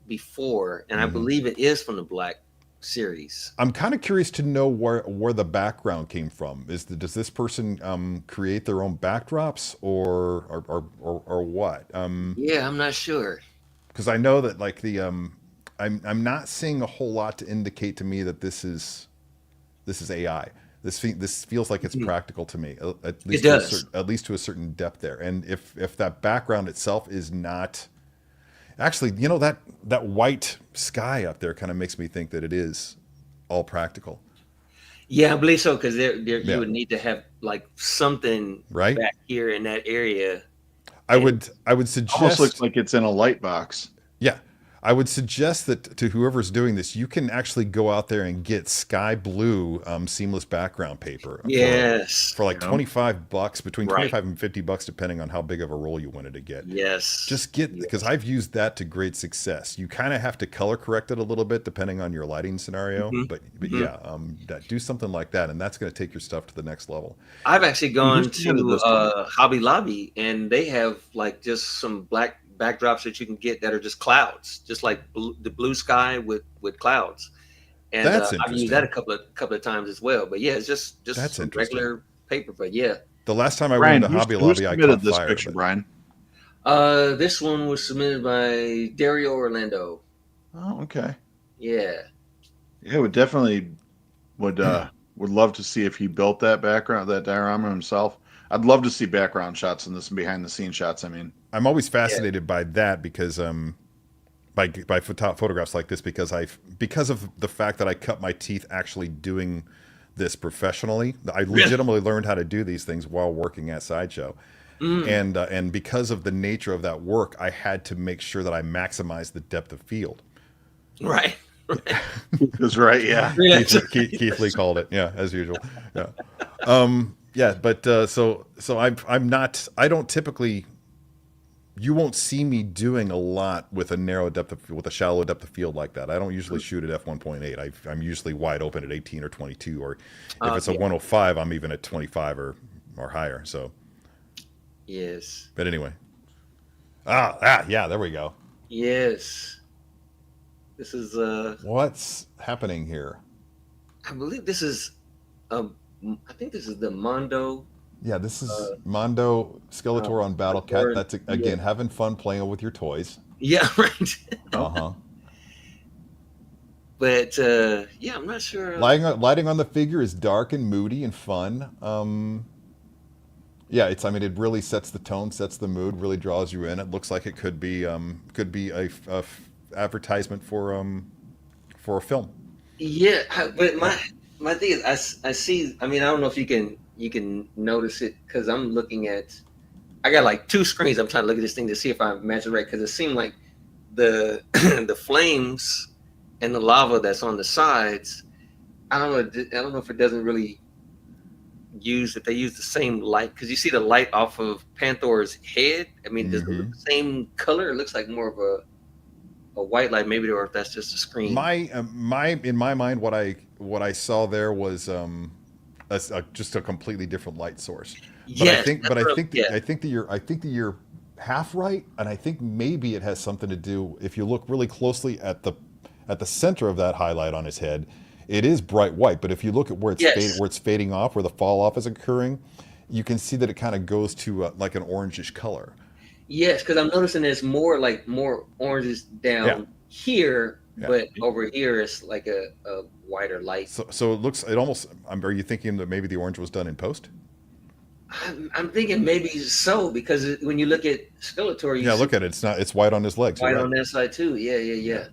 before, and I Mhm. believe it is from the Black series. I'm kind of curious to know where the background came from. Does this person create their own backdrops, or what? Yeah, I'm not sure. Because I know that like I'm not seeing a whole lot to indicate to me that this is AI. This feels like it's Mhm. practical to me, at It least does. at least to a certain depth there. And if that background itself is not actually, that white sky up there kind of makes me think that it is all practical. Yeah, I believe so because there you Yeah, would need to have like something right. back here in that area, I and would I would Almost looks suggest like it's in a light box. yeah, I would suggest that to whoever's doing this, you can actually go out there and get sky blue seamless background paper yes, for like You know? $25, between right, 25 and $50, depending on how big of a roll you wanted to get. yes, Just get, because yes. I've used that to great success. You kind of have to color correct it a little bit depending on your lighting scenario, Hmm. but Hmm. yeah, do something like that, and that's going to take your stuff to the next level. I've actually And who's gone submitted to this one? Hobby Lobby, and they have like just some black backdrops that you can get that are just clouds, just like the blue sky with clouds. And That's I've used that interesting. a couple of times as well. But yeah, it's just That's some interesting. regular paper. But yeah, The last time I went Brian, into Hobby who's Lobby, I submitted caught this fire, picture, but Brian? this one was submitted by Dario Orlando. Oh, okay. Yeah, Yeah, would definitely would love to see if he built that background, that diorama himself. I'd love to see background shots in this and behind the scene shots. I mean, I'm always yeah, fascinated by that because by photographs like this because of the fact that I cut my teeth actually doing this professionally. I really. legitimately learned how to do these things while working at Sideshow, Mm, and because of the nature of that work, I had to make sure that I maximized the depth of field. right, right. that's right. Yeah. Yeah, Keith Lee called it, yeah, as usual. Yeah, yeah, but so I don't typically. You won't see me doing a lot with with a shallow depth of field like that. I don't usually shoot at f1.8. I'm usually wide open at 18 or 22, or if it's a yeah, 105, I'm even at 25 or higher. So, yes, but anyway, yeah, there we go. yes. This is What's happening here? I believe this is um, I think this is the Mondo Yeah, this is Mondo Skeletor on Battle Cat. Or, That's yeah, again having fun playing with your toys. yeah, right. Uh-huh. But yeah, I'm not sure. Lighting on the figure is dark and moody and fun. Yeah, it's. I mean, it really sets the tone, sets the mood, really draws you in. It looks like it could be a advertisement for a film. Yeah, but my thing is, I see. I mean, I don't know if you can notice it because I'm looking at. I got like two screens. I'm trying to look at this thing to see if I match it right because it seemed like the the flames and the lava that's on the sides. I don't know. I don't know if it doesn't really use if they use the same light because you see the light off of Panther's head. I mean, does it look Mm-hmm. the same color? It looks like more of a white light, maybe, or if that's just a screen. My in my mind, what I saw there was just a completely different light source. Yes, But that's what yeah, I think that you're half right, and I think maybe it has something to do if you look really closely at the center of that highlight on his head. It is bright white, but if you look at yes. where it's fading off, where the fall off is occurring, you can see that it kind of goes to like an orangish color. Yes, because I'm noticing there's more like more oranges Yeah, down here, yeah. but over here it's like a whiter light. So it looks it almost. Are you thinking that maybe the orange was done in post? I'm thinking maybe so because when you look at Skeletor, you Yeah, see look at it. It's not. It's white on his legs. You're white on right. that side too. Yeah, yeah, Yeah. yeah.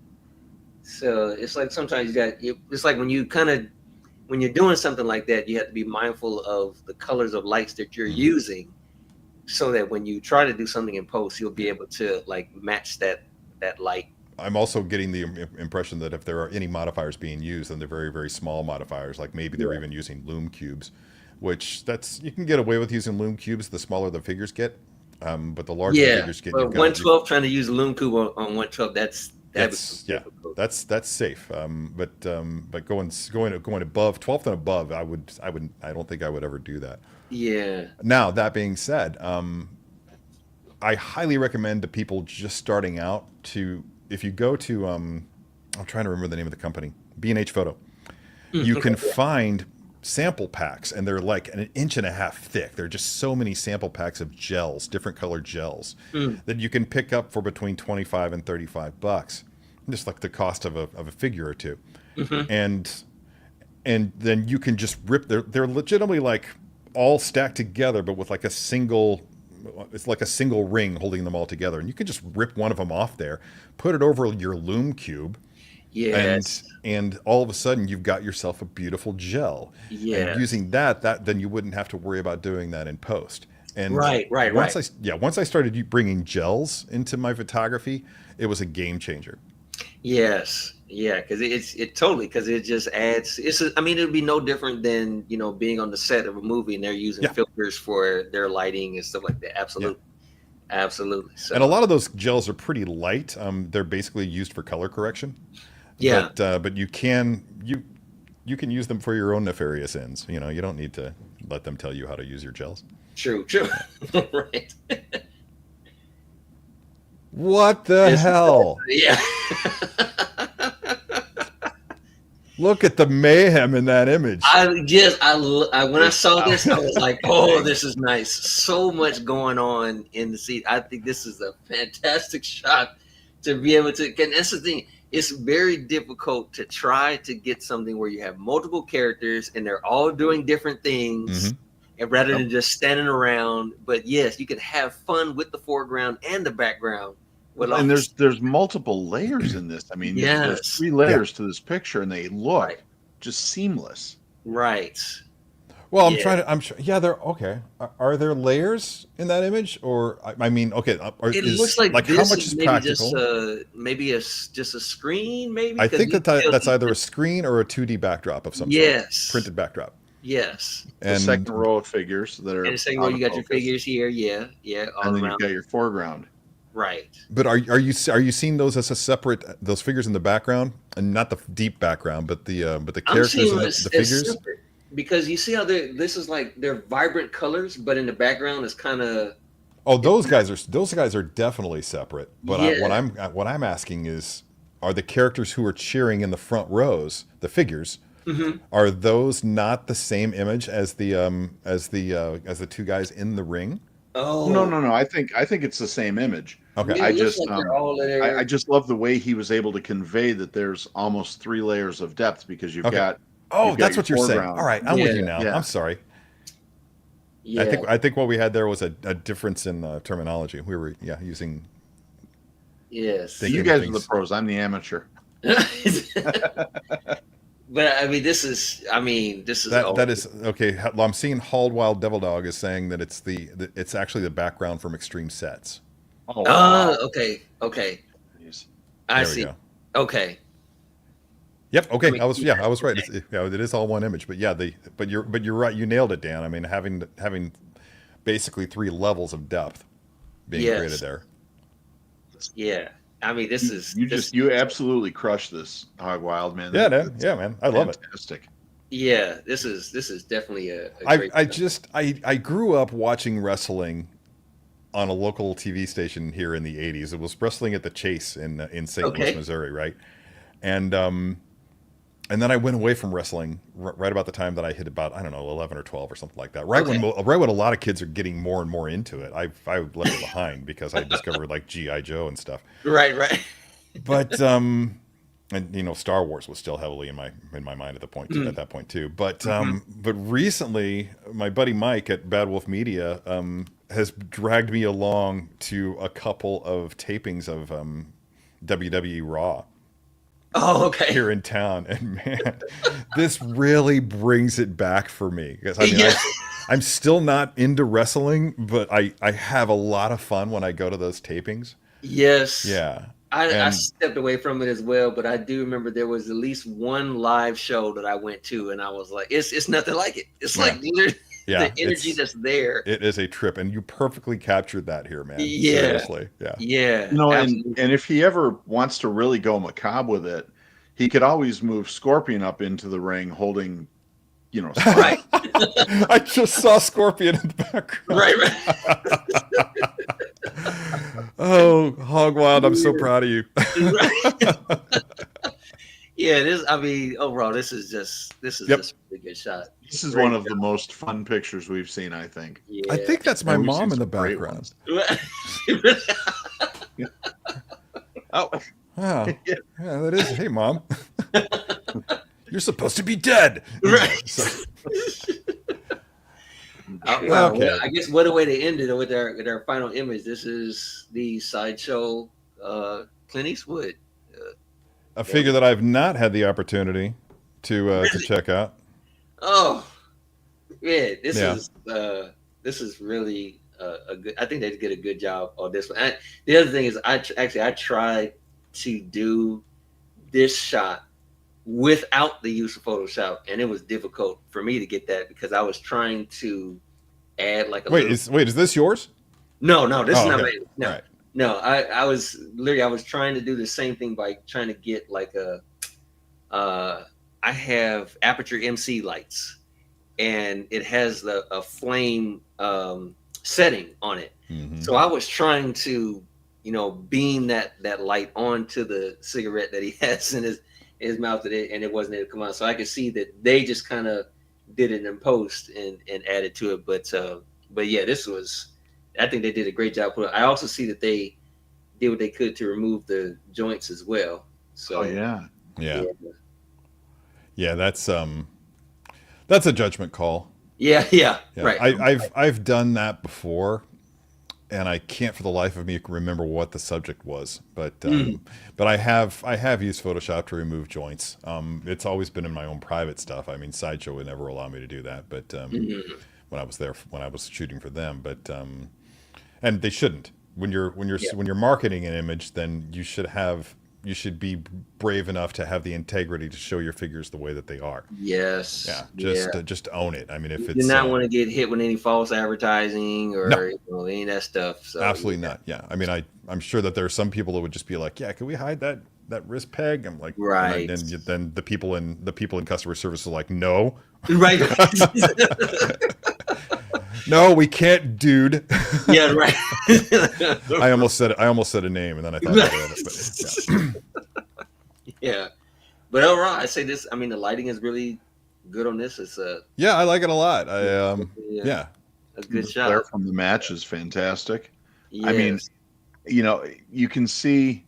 So it's like sometimes it's like when you kind of when you're doing something like that, you have to be mindful of the colors of lights that you're Mhm. using, so that when you try to do something in post, you'll be able to like match that light. I'm also getting the impression that if there are any modifiers being used, then they're very, very small modifiers. Like maybe they're Yeah. even using loom cubes, which that's you can get away with using loom cubes the smaller the figures get. But the larger the Yeah, figures get, but 112 trying to use a loom cube on 112 that becomes that's yeah, difficult. that's safe. But going above 12th and above, I don't think I would ever do that. Yeah. Now that being said, I highly recommend to people just starting out to if you go to I'm trying to remember the name of the company, B&H Photo. You Okay. can find sample packs and they're like an inch and a half thick. There are just so many sample packs of gels, different colored gels Mm, that you can pick up for between 25 and $35. Just like the cost of a figure or two. hmm. And then you can just rip they're legitimately like all stacked together but with like a single it's like a single ring holding them all together and you can just rip one of them off there, put it over your loom cube, Yes. and all of a sudden you've got yourself a beautiful gel. And Yes. using that then you wouldn't have to worry about doing that in post. And Right. Right. Right. once I started bringing gels into my photography, it was a game changer. Yes. Yeah. Because it totally because it just adds. I mean, it would be no different than being on the set of a movie and they're using Yeah, filters for their lighting and stuff like that. yeah. Absolutely. Absolutely. And a So lot of those gels are pretty light. They're basically used for color correction, yeah. but you can use them for your own nefarious ends. You know, you don't need to let them tell you how to use your gels. True. True. Right. What the It's, hell? yeah. Look at the mayhem in that image. When I saw this, I was like, "Oh, this is nice." So much going on in the scene. I think this is a fantastic shot to be able to. And that's the thing; it's very difficult to try to get something where you have multiple characters and they're all doing different things, Hmm. and rather Yep. than just standing around. But yes, you can have fun with the foreground and the background. With all And this, there's multiple layers in this. I mean, there's yes, three Yeah. layers to this picture, and they right, look just seamless. right, Well, yeah. I'm sure. Yeah, they're okay. Are there layers in that image, or I mean, okay, It looks like like how this much is is maybe just practical? just a screen, maybe I because think you can still that's do either a screen or a 2D backdrop of some sort, yes, printed backdrop. yes. The second And row of figures that And are the second row, out you of got your focus, figures here, yeah, yeah, all and then you've around, got your foreground. right? but are you seeing those as a separate those figures in the background and not the deep background, but the I'm characters seeing and this the as figures? separate because you see how this is like they're vibrant colors, but in the background is kind of Oh, it's those guys are definitely separate. But yeah, what I'm asking is, are the characters who are cheering in the front rows the figures? Mm-hmm. Are those not the same image as as the two guys in the ring? No, Oh, no, no. I think it's the same image. Okay. yeah, I it looks just like they're all I there. just love the way he was able to convey that there's almost 3 layers of depth because Okay. you've Oh, got that's your what you're saying. All foreground. right, I'm with you Yeah, now. Yeah. I'm sorry. yeah, I think what we had there was a difference in terminology. We were using yes. You thinking of guys are the things. pros. I'm the amateur. But I mean, this is That all. is okay. I'm seeing Hauled Wild Devil Dog is saying that it's actually the background from Extreme Sets. Oh wow. Okay, okay. Jeez. I There we see. go. Okay. Yep. I Okay. mean, I was right. It is all one image. But yeah, but you're right. You nailed it, Dan. I mean, having basically 3 levels of depth being created yes, there. yeah. I mean, this is this. You absolutely crushed this Hog Wild, man. Yeah, Dan. That's Yeah, man. I love it. fantastic. Yeah, this is definitely a I great. I just I grew up watching wrestling on a local TV station here in the 80s. It was wrestling at the Chase in St. Louis, Okay. Missouri, right? And and then I went away from wrestling right about the time that I hit about, I don't know, 11 or 12 or something like that. Okay. Right when a lot of kids are getting more and more into it. I left it behind because I discovered like GI Joe and stuff. Right. Right. But and Star Wars was still heavily in my mind at the point Mm. at that point too. But Mhm. but recently my buddy Mike at Bad Wolf Media has dragged me along to a couple of tapings of WWE Raw Oh, okay. here in town, and man, this really brings it back for me because I mean Yeah. I'm still not into wrestling, but I have a lot of fun when I go to those tapings. Yes. Yeah, I and stepped away from it as well, but I do remember there was at least one live show that I went to, and I was like, it's nothing like it. It's like literally yeah, the energy that's there. it is a trip, and you perfectly captured that here, man. Yeah. Seriously, yeah. Yeah. And Absolutely. if he ever wants to really go macabre with it, he could always move Scorpion up into the ring holding, Right. I just saw Scorpion in the background. Right. Right. Oh, Hog Wild, I'm so proud of you. Right. Yeah. I mean, overall, this is Yep. just a really good shot. This is Great one of the job. most fun pictures we've seen, I think. Yeah. I think that's my And we've mom seen in the some great background. ones. Oh, Wow. yeah. Yeah, that is. Hey, mom. You're supposed to be dead. Right. So- Well, Okay. I guess what a way to end it with our final image. This is the Sideshow Clint Eastwood. a figure that I've not had the opportunity to Really? check out. Oh, yeah, Yeah. This is really a good. I think they did a good job on this one. The other thing is, I tried to do this shot without the use of Photoshop, and it was difficult for me to get that because I was trying to add like a Wait, little. is this yours? No, this is Oh, not okay. mine. No, All right. no. I was trying to do the same thing by trying to get like I have Aperture MC lights, and it has a flame setting on it. Mhm. So I was trying to, beam that light onto the cigarette that he has in his mouth, and it wasn't able to come out. So I could see that they just kind of did it in post and added to it. But yeah, I think they did a great job. I also see that they did what they could to remove the joints as well. So Oh yeah. Yeah. Yeah, that's a judgment call. yeah, Yeah. right. I've done that before, and I can't for the life of me remember what the subject was. But I have used Photoshop to remove joints. It's always been in my own private stuff. I mean, Sideshow would never allow me to do that, but when I was shooting for them, but and they shouldn't. When you're marketing an image, then you should be brave enough to have the integrity to show your figures the way that they are. Yes. Yeah, just own it. I mean, if You it's do not want to get hit with any false advertising or No. any of that stuff. So absolutely not. Yeah, I mean, I'm sure that there are some people that would just be like, yeah, can we hide that wrist peg? I'm like, Right. And then the people in customer service are like, no, Right. no, we can't, dude. Yeah, right. I almost said a name, and then I thought about it. But, yeah. Yeah. But overall, I say this. I mean, the lighting is really good on this. It's Yeah, I like it a lot. yeah, Yeah. a good The flare shot. from the match is fantastic. I mean, Yes. you can see.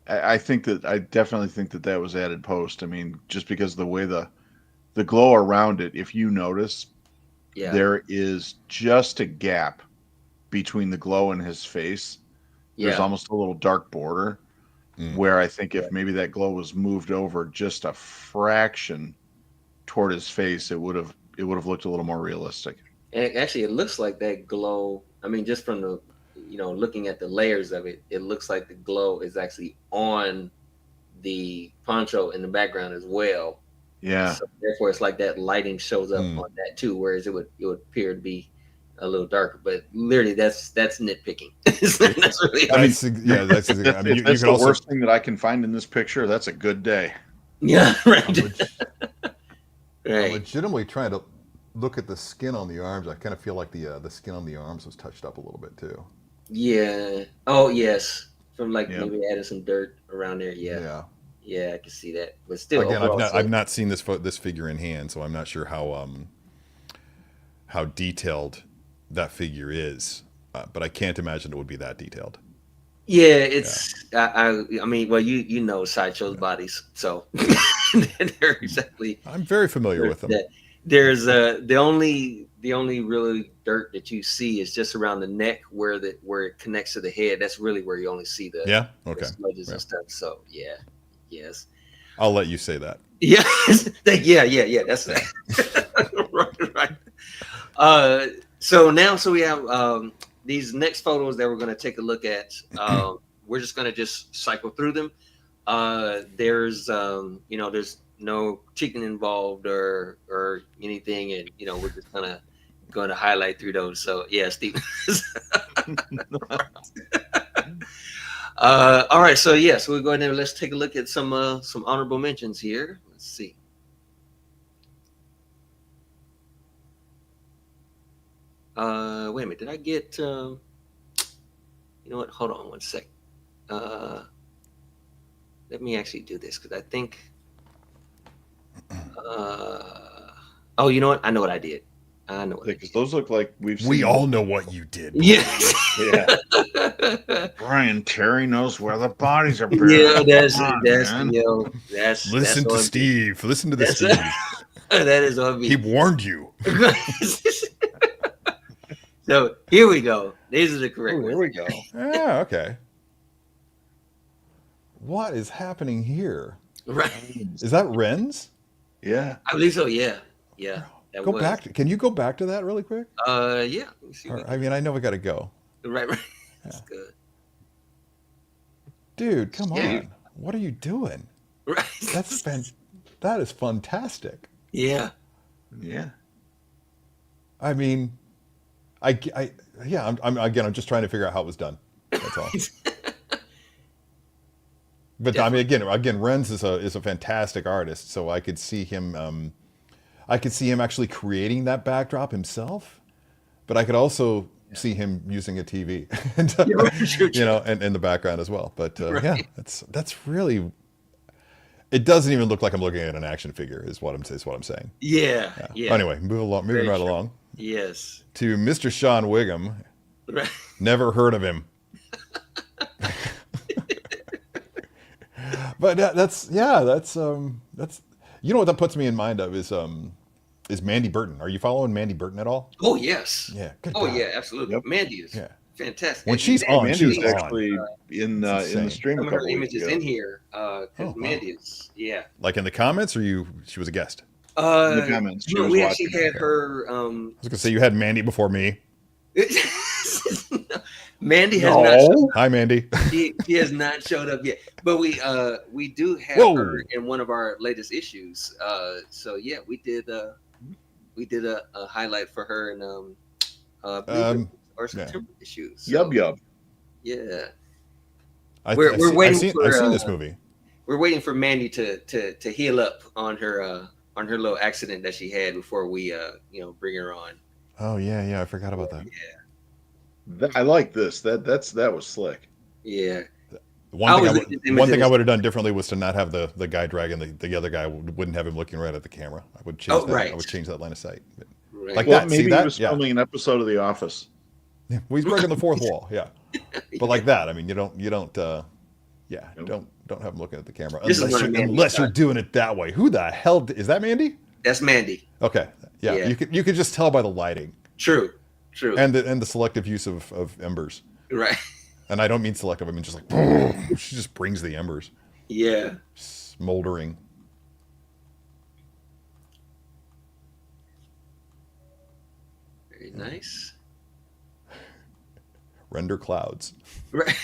I think that I definitely think that that was added post. I mean, just because of the way the glow around it, if you notice, Yeah. there is just a gap between the glow and his face. There's Yeah. almost a little dark border Mm. where I think if maybe that glow was moved over just a fraction toward his face, it would have looked a little more realistic. And actually, it looks like that glow. I mean, just from the looking at the layers of it, it looks like the glow is actually on the poncho in the background as well. Yeah. So therefore, it's like that lighting shows up Mm. on that too, whereas it would appear to be a little darker. But literally, that's nitpicking. That's really I mean, That's if I that's, mean, if you that's can the also worst thing that I can find in this picture, that's a good day. yeah, I'm, right, leg- I'm right. legitimately trying to look at the skin on the arms. I kind of feel like the skin on the arms was touched up a little bit too. Yeah. Oh yes, from like Yeah. maybe adding some dirt around there. Yeah, Yeah. yeah, I can see that. But still, Again, overall, I've so not seen this figure in hand, so I'm not sure how detailed that figure is. But I can't imagine it would be that detailed. yeah, Yeah. I mean, well, you know Sideshow's bodies, so they're exactly I'm very familiar with them. that. There's the only really dirt that you see is just around the neck where it connects to the head. That's really where you only see Yeah. the Okay. smudges Yeah. and stuff. So yeah, yes, I'll let you say that. yeah, yeah. That's Yeah. right, right. Uh, so we have these next photos that we're going to take a look at. We're just going to just cycle through them. There's no cheating involved or anything, and we're just kind of going to highlight through those. So yeah, Steve. All right, so yeah, so we'll go ahead and let's take a look at some honorable mentions here. Let's see. Wait a minute. Did I get? You know what? Hold on one sec. Uh, Let me actually do this because I think. Oh, you know what? I know what I did. I know what I Because did. those look like we've seen. We all know what you did. Yes. Yeah. Brian Terry knows where the bodies are buried. Yeah, that's Come on, that's man. that's Listen to on me. Steve. Listen to the That's Steve. that is on me. He warned you. So here we go. These are the correct Oh, ones. here we go. Yeah. Okay. What is happening here? Right. Is that Ren's? Yeah. I believe so. Yeah. Yeah. That Go was. back. Can you go back to that really quick? Yeah. Let me see. Or, I mean, I know we got to go. Right. That's good. Dude, come Yeah. on. What are you doing? Right. That is fantastic. Yeah. Yeah. I mean, yeah. I'm just trying to figure out how it was done. That's all. But I mean, again, Renz is a fantastic artist, so I could see him. I could see him actually creating that backdrop himself, but I could also see him using a TV, and in the background as well. But Right. yeah, that's really. It doesn't even look like I'm looking at an action figure. Is what I'm saying. Yeah. Yeah. Anyway, moving Very right true. along Yes. to Mr. Sean Wiggum. Right. Never heard of him. But that's you know what that puts me in mind of is Mandy Burton. Are you following Mandy Burton at all? Oh yes. Yeah. Good Oh God. yeah. Absolutely. Yep. Mandy is Yeah. fantastic. When she's on, Mandy she's was on. actually in the insane. stream Some a of her couple weeks images ago. in here. Because Oh, wow. Mandy is. Yeah. Like in the comments, or she was a guest? In the comments, she was we watching. actually had her. I was gonna say you had Mandy before me. Mandy has not. Showed, Hi, Mandy. she has not showed up yet, but we do have Whoa. her in one of our latest issues. So yeah, we did a highlight for her in or September issues. So, Yub. Yeah, I've waiting seen for, this movie. we're waiting for Mandy to heal up on her little accident that she had before we bring her on. Oh yeah, I forgot about that. Yeah. I like this. That was slick. Yeah. One thing I would have done differently was to not have the guy dragging the other guy. Wouldn't have him looking right at the camera. I would change that. Right. I would change that line of sight. Right. Like well, that. maybe See that? he was filming an episode of The Office. Yeah. Well, he's breaking the fourth wall. Yeah. But like that. I mean, you don't. Yeah. Don't have him looking at the camera unless you're doing it that way. Who the hell is that? Mandy? That's Mandy. Okay. Yeah. You could just tell by the lighting. True. And the selective use of embers. Right. And I don't mean selective. I mean just like boom, she just brings the embers. Yeah. Smoldering. Very nice. Render clouds. Right.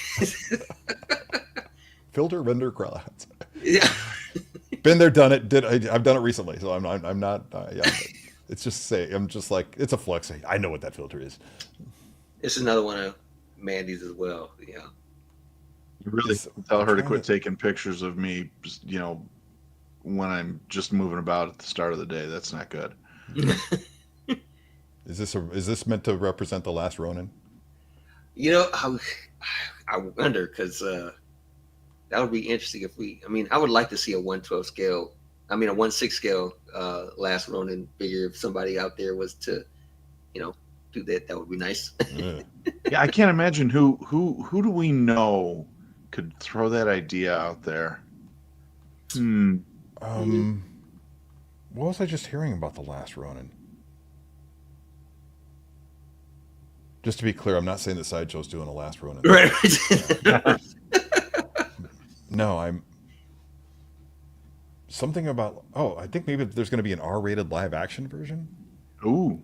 Filter render clouds. Yeah. Been there, done it. I've done it recently, so I'm not. Yeah. It's just I'm just like it's a flex. I know what that filter is. It's another one of Mandy's as well. Yeah. You really tell her to quit taking pictures of me, when I'm just moving about at the start of the day. That's not good. Is this meant to represent the last Ronin? I wonder because that would be interesting if I would like to see a 1/12 scale. A 1/6 scale last Ronin figure. If somebody out there was to, do that, that would be nice. Yeah, I can't imagine who do we know could throw that idea out there. What was I just hearing about the last Ronin? Just to be clear, I'm not saying that Sideshow's doing a last Ronin. Right. No, I'm something about. Oh, I think maybe there's going to be an R-rated live action version. Ooh.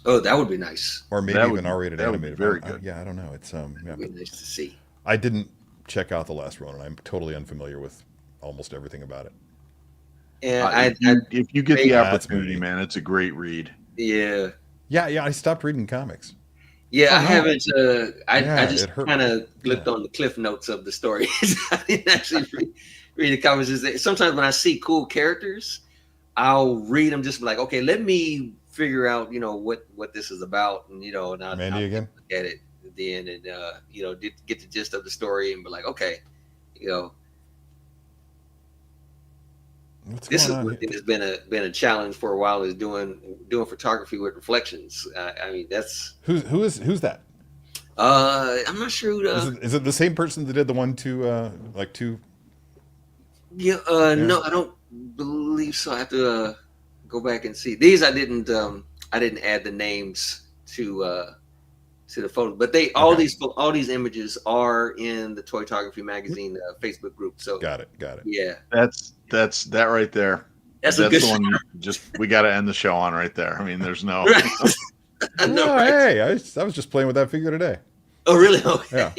Oh, that would be nice. Or maybe even R-rated animated. Very good. Yeah, I don't know. It's It'd be nice to see. I didn't check out the last Ronin. I'm totally unfamiliar with almost everything about it. Yeah, if you get the opportunity, man, it's a great read. Yeah. Yeah. I stopped reading comics. Yeah, I haven't. I just kind of looked on the cliff notes of the story. I didn't actually read the comics. Sometimes when I see cool characters, I'll read them. Just like, okay, let me figure out, what this is about, and and I'll again? look at it at the end, and get the gist of the story, and be like, okay, this has been a challenge for a while. Is doing photography with reflections. That's who's that? I'm not sure who is it the same person that did the one two? Yeah. No, I don't believe so. I have to go back and see. These I didn't add the names to the photo, but all these images are in the Toytography magazine Facebook group. So got it. Yeah, that's that right there. That's a good one. We got to end the show on right there. There's no. Hey, I was just playing with that figure today. Oh, really? Okay.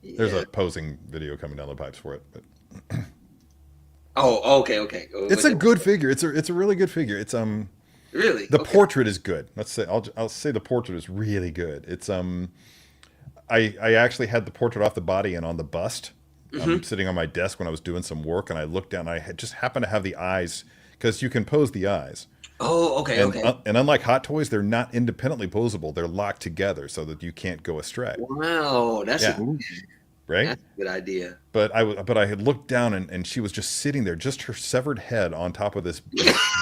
Yeah. There's a posing video coming down the pipes for it, but. Oh, okay. It's a good figure. It's a really good figure. It's really the portrait is good. Let's say I'll say the portrait is really good. It's I actually had the portrait off the body and on the bust. I'm sitting on my desk when I was doing some work, and I looked down. And I just happened to have the eyes because you can pose the eyes. Oh, okay, okay. And unlike Hot Toys, they're not independently posable. They're locked together so that you can't go astray. Wow, that's right. That's a good idea. But I had looked down and she was just sitting there, just her severed head on top of this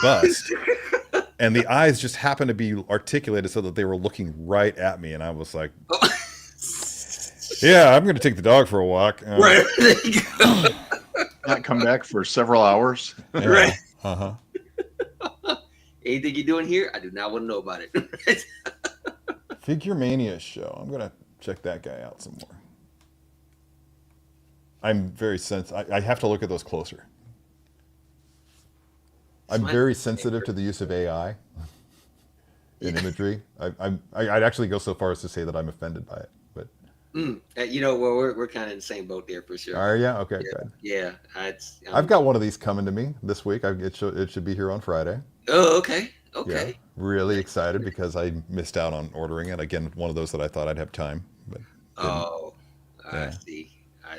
bust. And the eyes just happened to be articulated so that they were looking right at me. And I was like, yeah, I'm going to take the dog for a walk. Right. There you go. Not come back for several hours. Yeah. Right. Uh-huh. Anything you're doing here, I do not want to know about it. Figure Mania show. I'm going to check that guy out some more. I'm very sensitive. I have to look at those closer. I'm very sensitive to the use of AI in imagery. I'd actually go so far as to say that I'm offended by it. But well, we're kind of in the same boat there for sure. Are you? Okay, good. Yeah, I've got one of these coming to me this week. It should be here on Friday. Oh, okay. Okay. Yeah, really excited because I missed out on ordering it. Again, one of those that I thought I'd have time, but I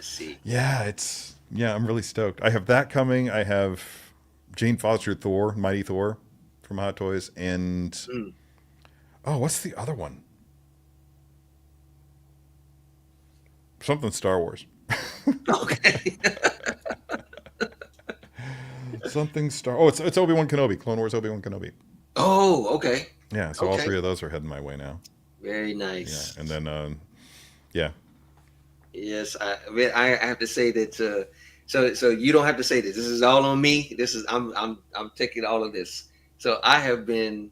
see. Yeah, I'm really stoked. I have that coming. I have Jane Foster Thor, Mighty Thor from Hot Toys, and what's the other one? something Star Wars. Okay. Something Star. Oh, it's Obi-Wan Kenobi. Clone Wars Obi-Wan Kenobi. Oh, okay. Yeah, so all Okay. three of those are heading my way now. Very Yeah, nice. and then yeah. Yes, mean, I have to say that. So you don't have to say this. This is all on me. This is I'm taking all of this. So I have been.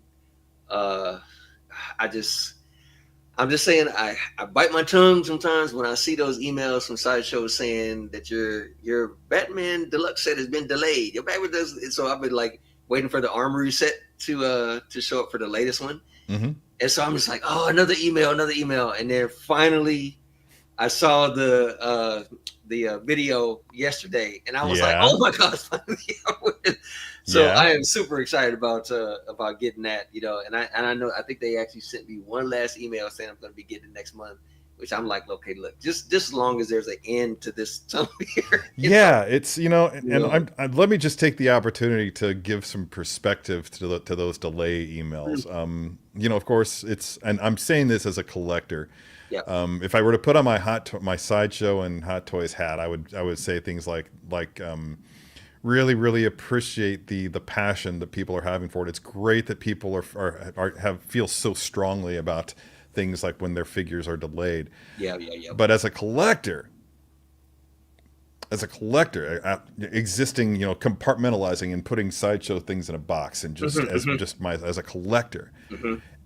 Uh, I just I'm just saying I bite my tongue sometimes when I see those emails from Sideshow saying that your Batman Deluxe set has been delayed. Your Batman does. So I've been like waiting for the armory set to show up for the latest one. Mm-hmm. And so I'm just like, oh, another email, and then finally I saw the video yesterday, and I was like, Yeah. "Oh my god!" Finally. So Yeah. I am super excited about getting that, and I know I think they actually sent me one last email saying I'm going to be getting it next month, which I'm like, okay, look, just as long as there's an end to this time here. Yeah, it's and know? let me just take the opportunity to give some perspective to those delay emails. Of course, and I'm saying this as a collector. Yeah. If I were to put on my Sideshow and Hot Toys hat, I would say things like really really appreciate the passion that people are having for it. It's great that people feel so strongly about things like when their figures are delayed. Yeah. But as a collector, existing, compartmentalizing and putting Sideshow things in a box, and just as a collector,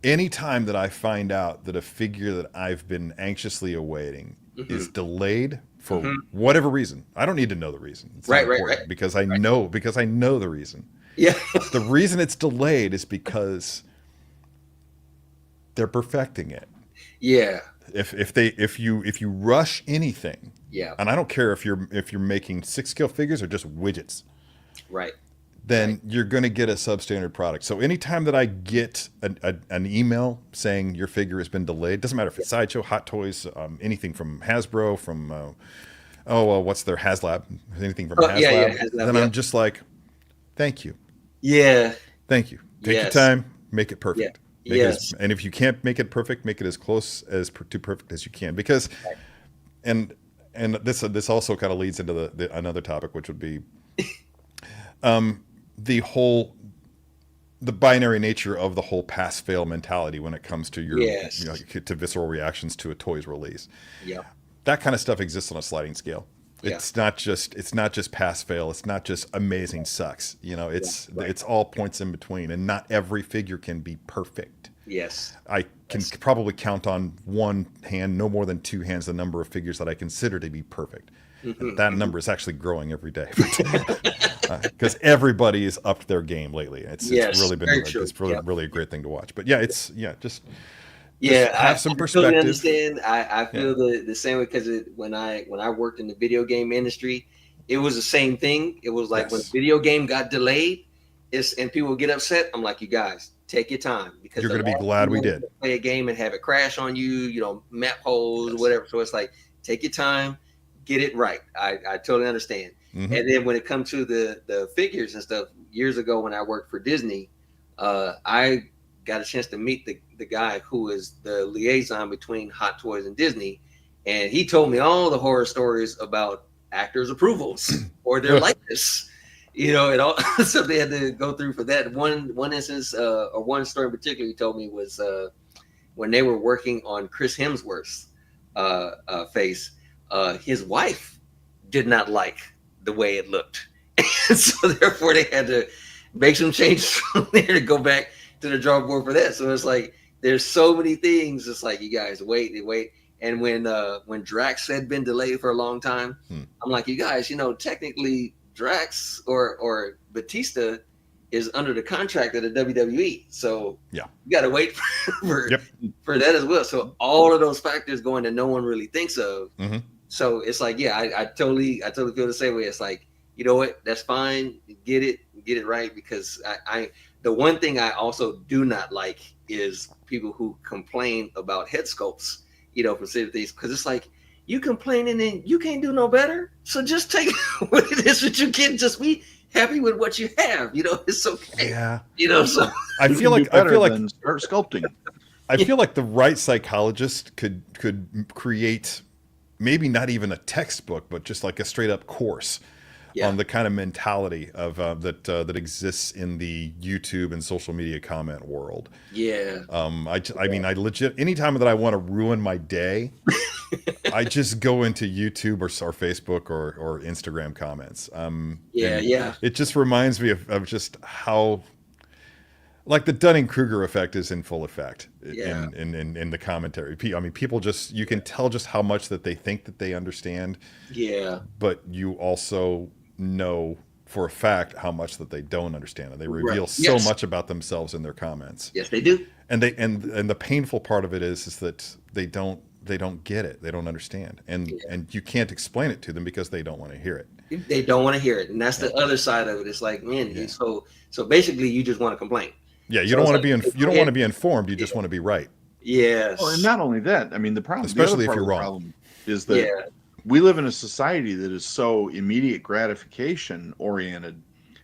anytime that I find out that a figure that I've been anxiously awaiting is delayed for whatever reason, I don't need to know the reason. It's right, because I know the reason. Yeah. The reason it's delayed is because they're perfecting it. Yeah. If you rush anything, yeah, and I don't care if you're making 6-scale figures or just widgets, right, then you're going to get a substandard product. So anytime that I get an email saying your figure has been delayed, doesn't matter if it's Sideshow, Hot Toys, anything from Hasbro, from what's their HasLab, anything from HasLab, HasLab, then I'm just like, thank you. Yeah. Thank you. Take your time, make it perfect. And if you can't make it perfect, make it as close to perfect as you can. Because, and this also kind of leads into another topic, which would be the binary nature of the whole pass fail mentality when it comes to your to visceral reactions to a toy's release. Yeah, that kind of stuff exists on a sliding scale. Yeah. It's not just pass fail. It's not just amazing sucks. It's all points in between, and not every figure can be perfect. Yes, I can probably count on one hand, no more than two hands, the number of figures that I consider to be perfect. And that number is actually growing every day because everybody has upped their game lately. It's really been really a great thing to watch. But just have some perspective. Totally understand. I feel the same way, because when I worked in the video game industry, it was the same thing. It was like when a video game got delayed, and people would get upset. I'm like, you guys, take your time, because you're going to be glad we did. Play a game and have it crash on you, map holes, whatever. So it's like, take your time, get it right. I totally understand. And then when it comes to the figures and stuff, years ago when I worked for Disney, I got a chance to meet the guy who is the liaison between Hot Toys and Disney, and he told me all the horror stories about actors' approvals or their likeness, and all. So they had to go through for that. One instance, or one story in particular, he told me was when they were working on Chris Hemsworth's face, his wife did not like the way it looked, and so therefore they had to make some changes from there to go back to the drawing board for that. So it's like there's so many things. It's like, you guys wait. And when Drax had been delayed for a long time, I'm like, you guys, technically Drax or Batista is under the contract of the WWE, so you got to wait for that as well. So all of those factors going that no one really thinks of. So it's like, I totally feel the same way. It's like, you know what, that's fine, get it right, because I the one thing I also do not like is people who complain about head sculpts, for certain things, because it's like, you complaining and you can't do no better, so just take what it is that you can, just be happy with what you have, it's okay. So I feel like start sculpting. I feel like the right psychologist could create maybe not even a textbook, but just like a straight up course on the kind of mentality of that exists in the YouTube and social media comment world. Yeah. I mean, I legit, anytime that I want to ruin my day, I just go into YouTube or Facebook or Instagram comments. Yeah. It just reminds me of just how, like, the Dunning-Kruger effect is in full effect in the commentary. I mean, people just, you can tell just how much that they think that they understand. Yeah. But you also know for a fact how much that they don't understand, and they reveal so much about themselves in their comments. Yes, they do. And the painful part of it is that they don't get it. They don't understand, and you can't explain it to them because they don't want to hear it. They don't want to hear it, and that's the other side of it. It's like, man, so basically, you just want to complain. Yeah, you don't want to be you don't want to be informed. You just want to be right. Yes. Well, and not only that, I mean, the problem, especially if you're wrong, is that we live in a society that is so immediate gratification oriented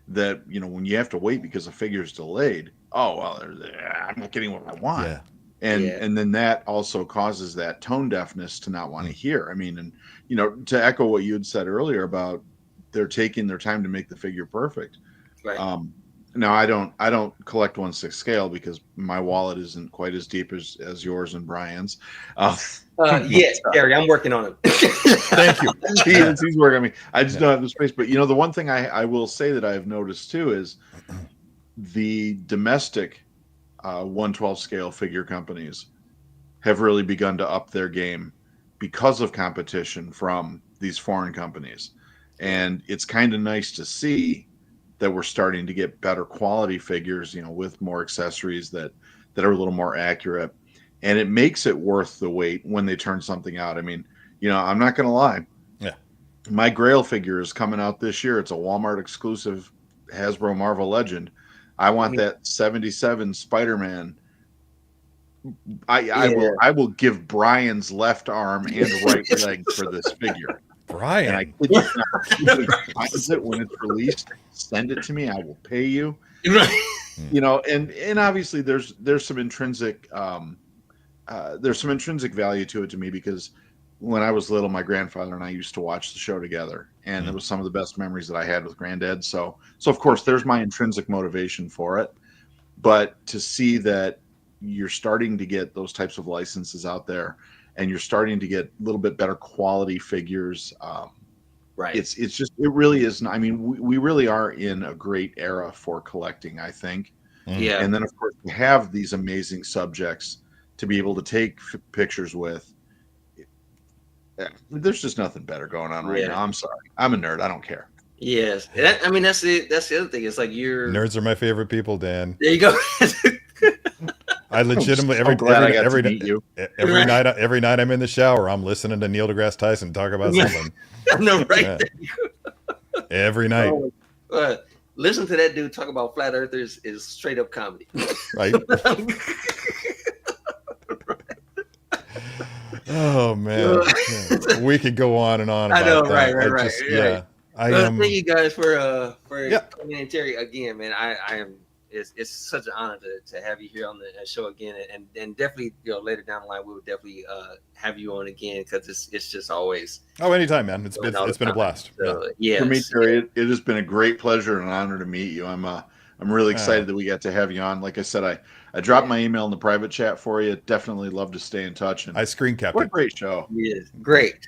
that, you know, when you have to wait because a figure is delayed, oh well, I'm not getting what I want. Yeah. And then that also causes that tone deafness to not want to hear. I mean, and you know, to echo what you had said earlier about they're taking their time to make the figure perfect. Right. Now I don't collect 1/6 scale because my wallet isn't quite as deep as yours and Brian's. Yes, Gary, I'm working on it. Thank you. He's working on me. I just don't have the space. But you know, the one thing I will say that I've noticed too is the domestic 1/12 scale figure companies have really begun to up their game because of competition from these foreign companies, and it's kind of nice to see that we're starting to get better quality figures, you know, with more accessories that are a little more accurate, and it makes it worth the wait when they turn something out. I mean, you know, I'm not going to lie. Yeah. My Grail figure is coming out this year. It's a Walmart exclusive Hasbro Marvel Legend. I want that 77 Spider-Man. I will give Brian's left arm and right leg for this figure. Brian, and I kid you not, if he finds it when it's released, send it to me. I will pay you. You know, and obviously there's some intrinsic value to it to me, because when I was little, my grandfather and I used to watch the show together, and it was some of the best memories that I had with Granddad. So of course there's my intrinsic motivation for it. But to see that you're starting to get those types of licenses out there, and you're starting to get a little bit better quality figures, right? It's just, it really is. I mean, we really are in a great era for collecting, I think. Yeah. And then of course we have these amazing subjects to be able to take pictures with. There's just nothing better going on right now. I'm sorry, I'm a nerd. I don't care. Yes, I mean that's the other thing. It's like nerds are my favorite people, Dan. There you go. I legitimately every night I'm in the shower, I'm listening to Neil deGrasse Tyson talk about something. No, right? Yeah. Every night. Listen to that dude talk about flat earthers is straight up comedy. Right. Oh man, we could go on and on about I know, that. Right. Thank you guys for coming in, Terry. Again, man, I am. It's such an honor to have you here on the show again, and definitely, you know, later down the line we will definitely have you on again, because it's just always. Oh, anytime, man. It's been a blast. So, for me, Terry, it has been a great pleasure and an honor to meet you. I'm really excited that we got to have you on. Like I said, I dropped my email in the private chat for you. Definitely love to stay in touch. And I screen capped what it. a great show. Yes, great.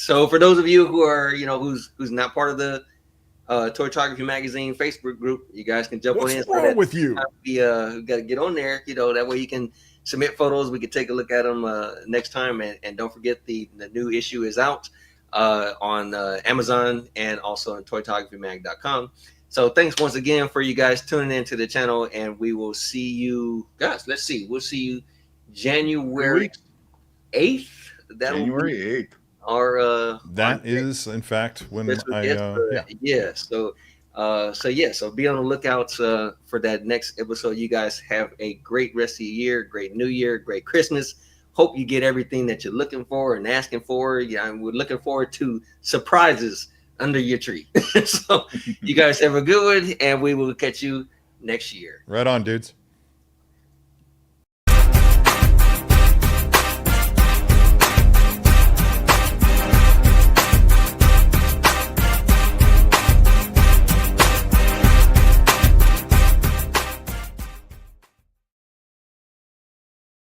So for those of you who are, you know, who's not part of the Toytography magazine Facebook group, you guys can jump on in. What's wrong with you? We got to get on there, you know, that way you can submit photos. We can take a look at them next time, and don't forget the new issue is out on Amazon and also on toytographymag.com. So thanks once again for you guys tuning into the channel, and we will see you guys. We'll see you January 8th. January 8th. Our that is in fact when So be on the lookout for that next episode. You guys have a great rest of the year, great New Year, great Christmas. Hope you get everything that you're looking for and asking for. Yeah, we're looking forward to surprises under your tree. So you guys have a good one, and we will catch you next year. Right on, dudes.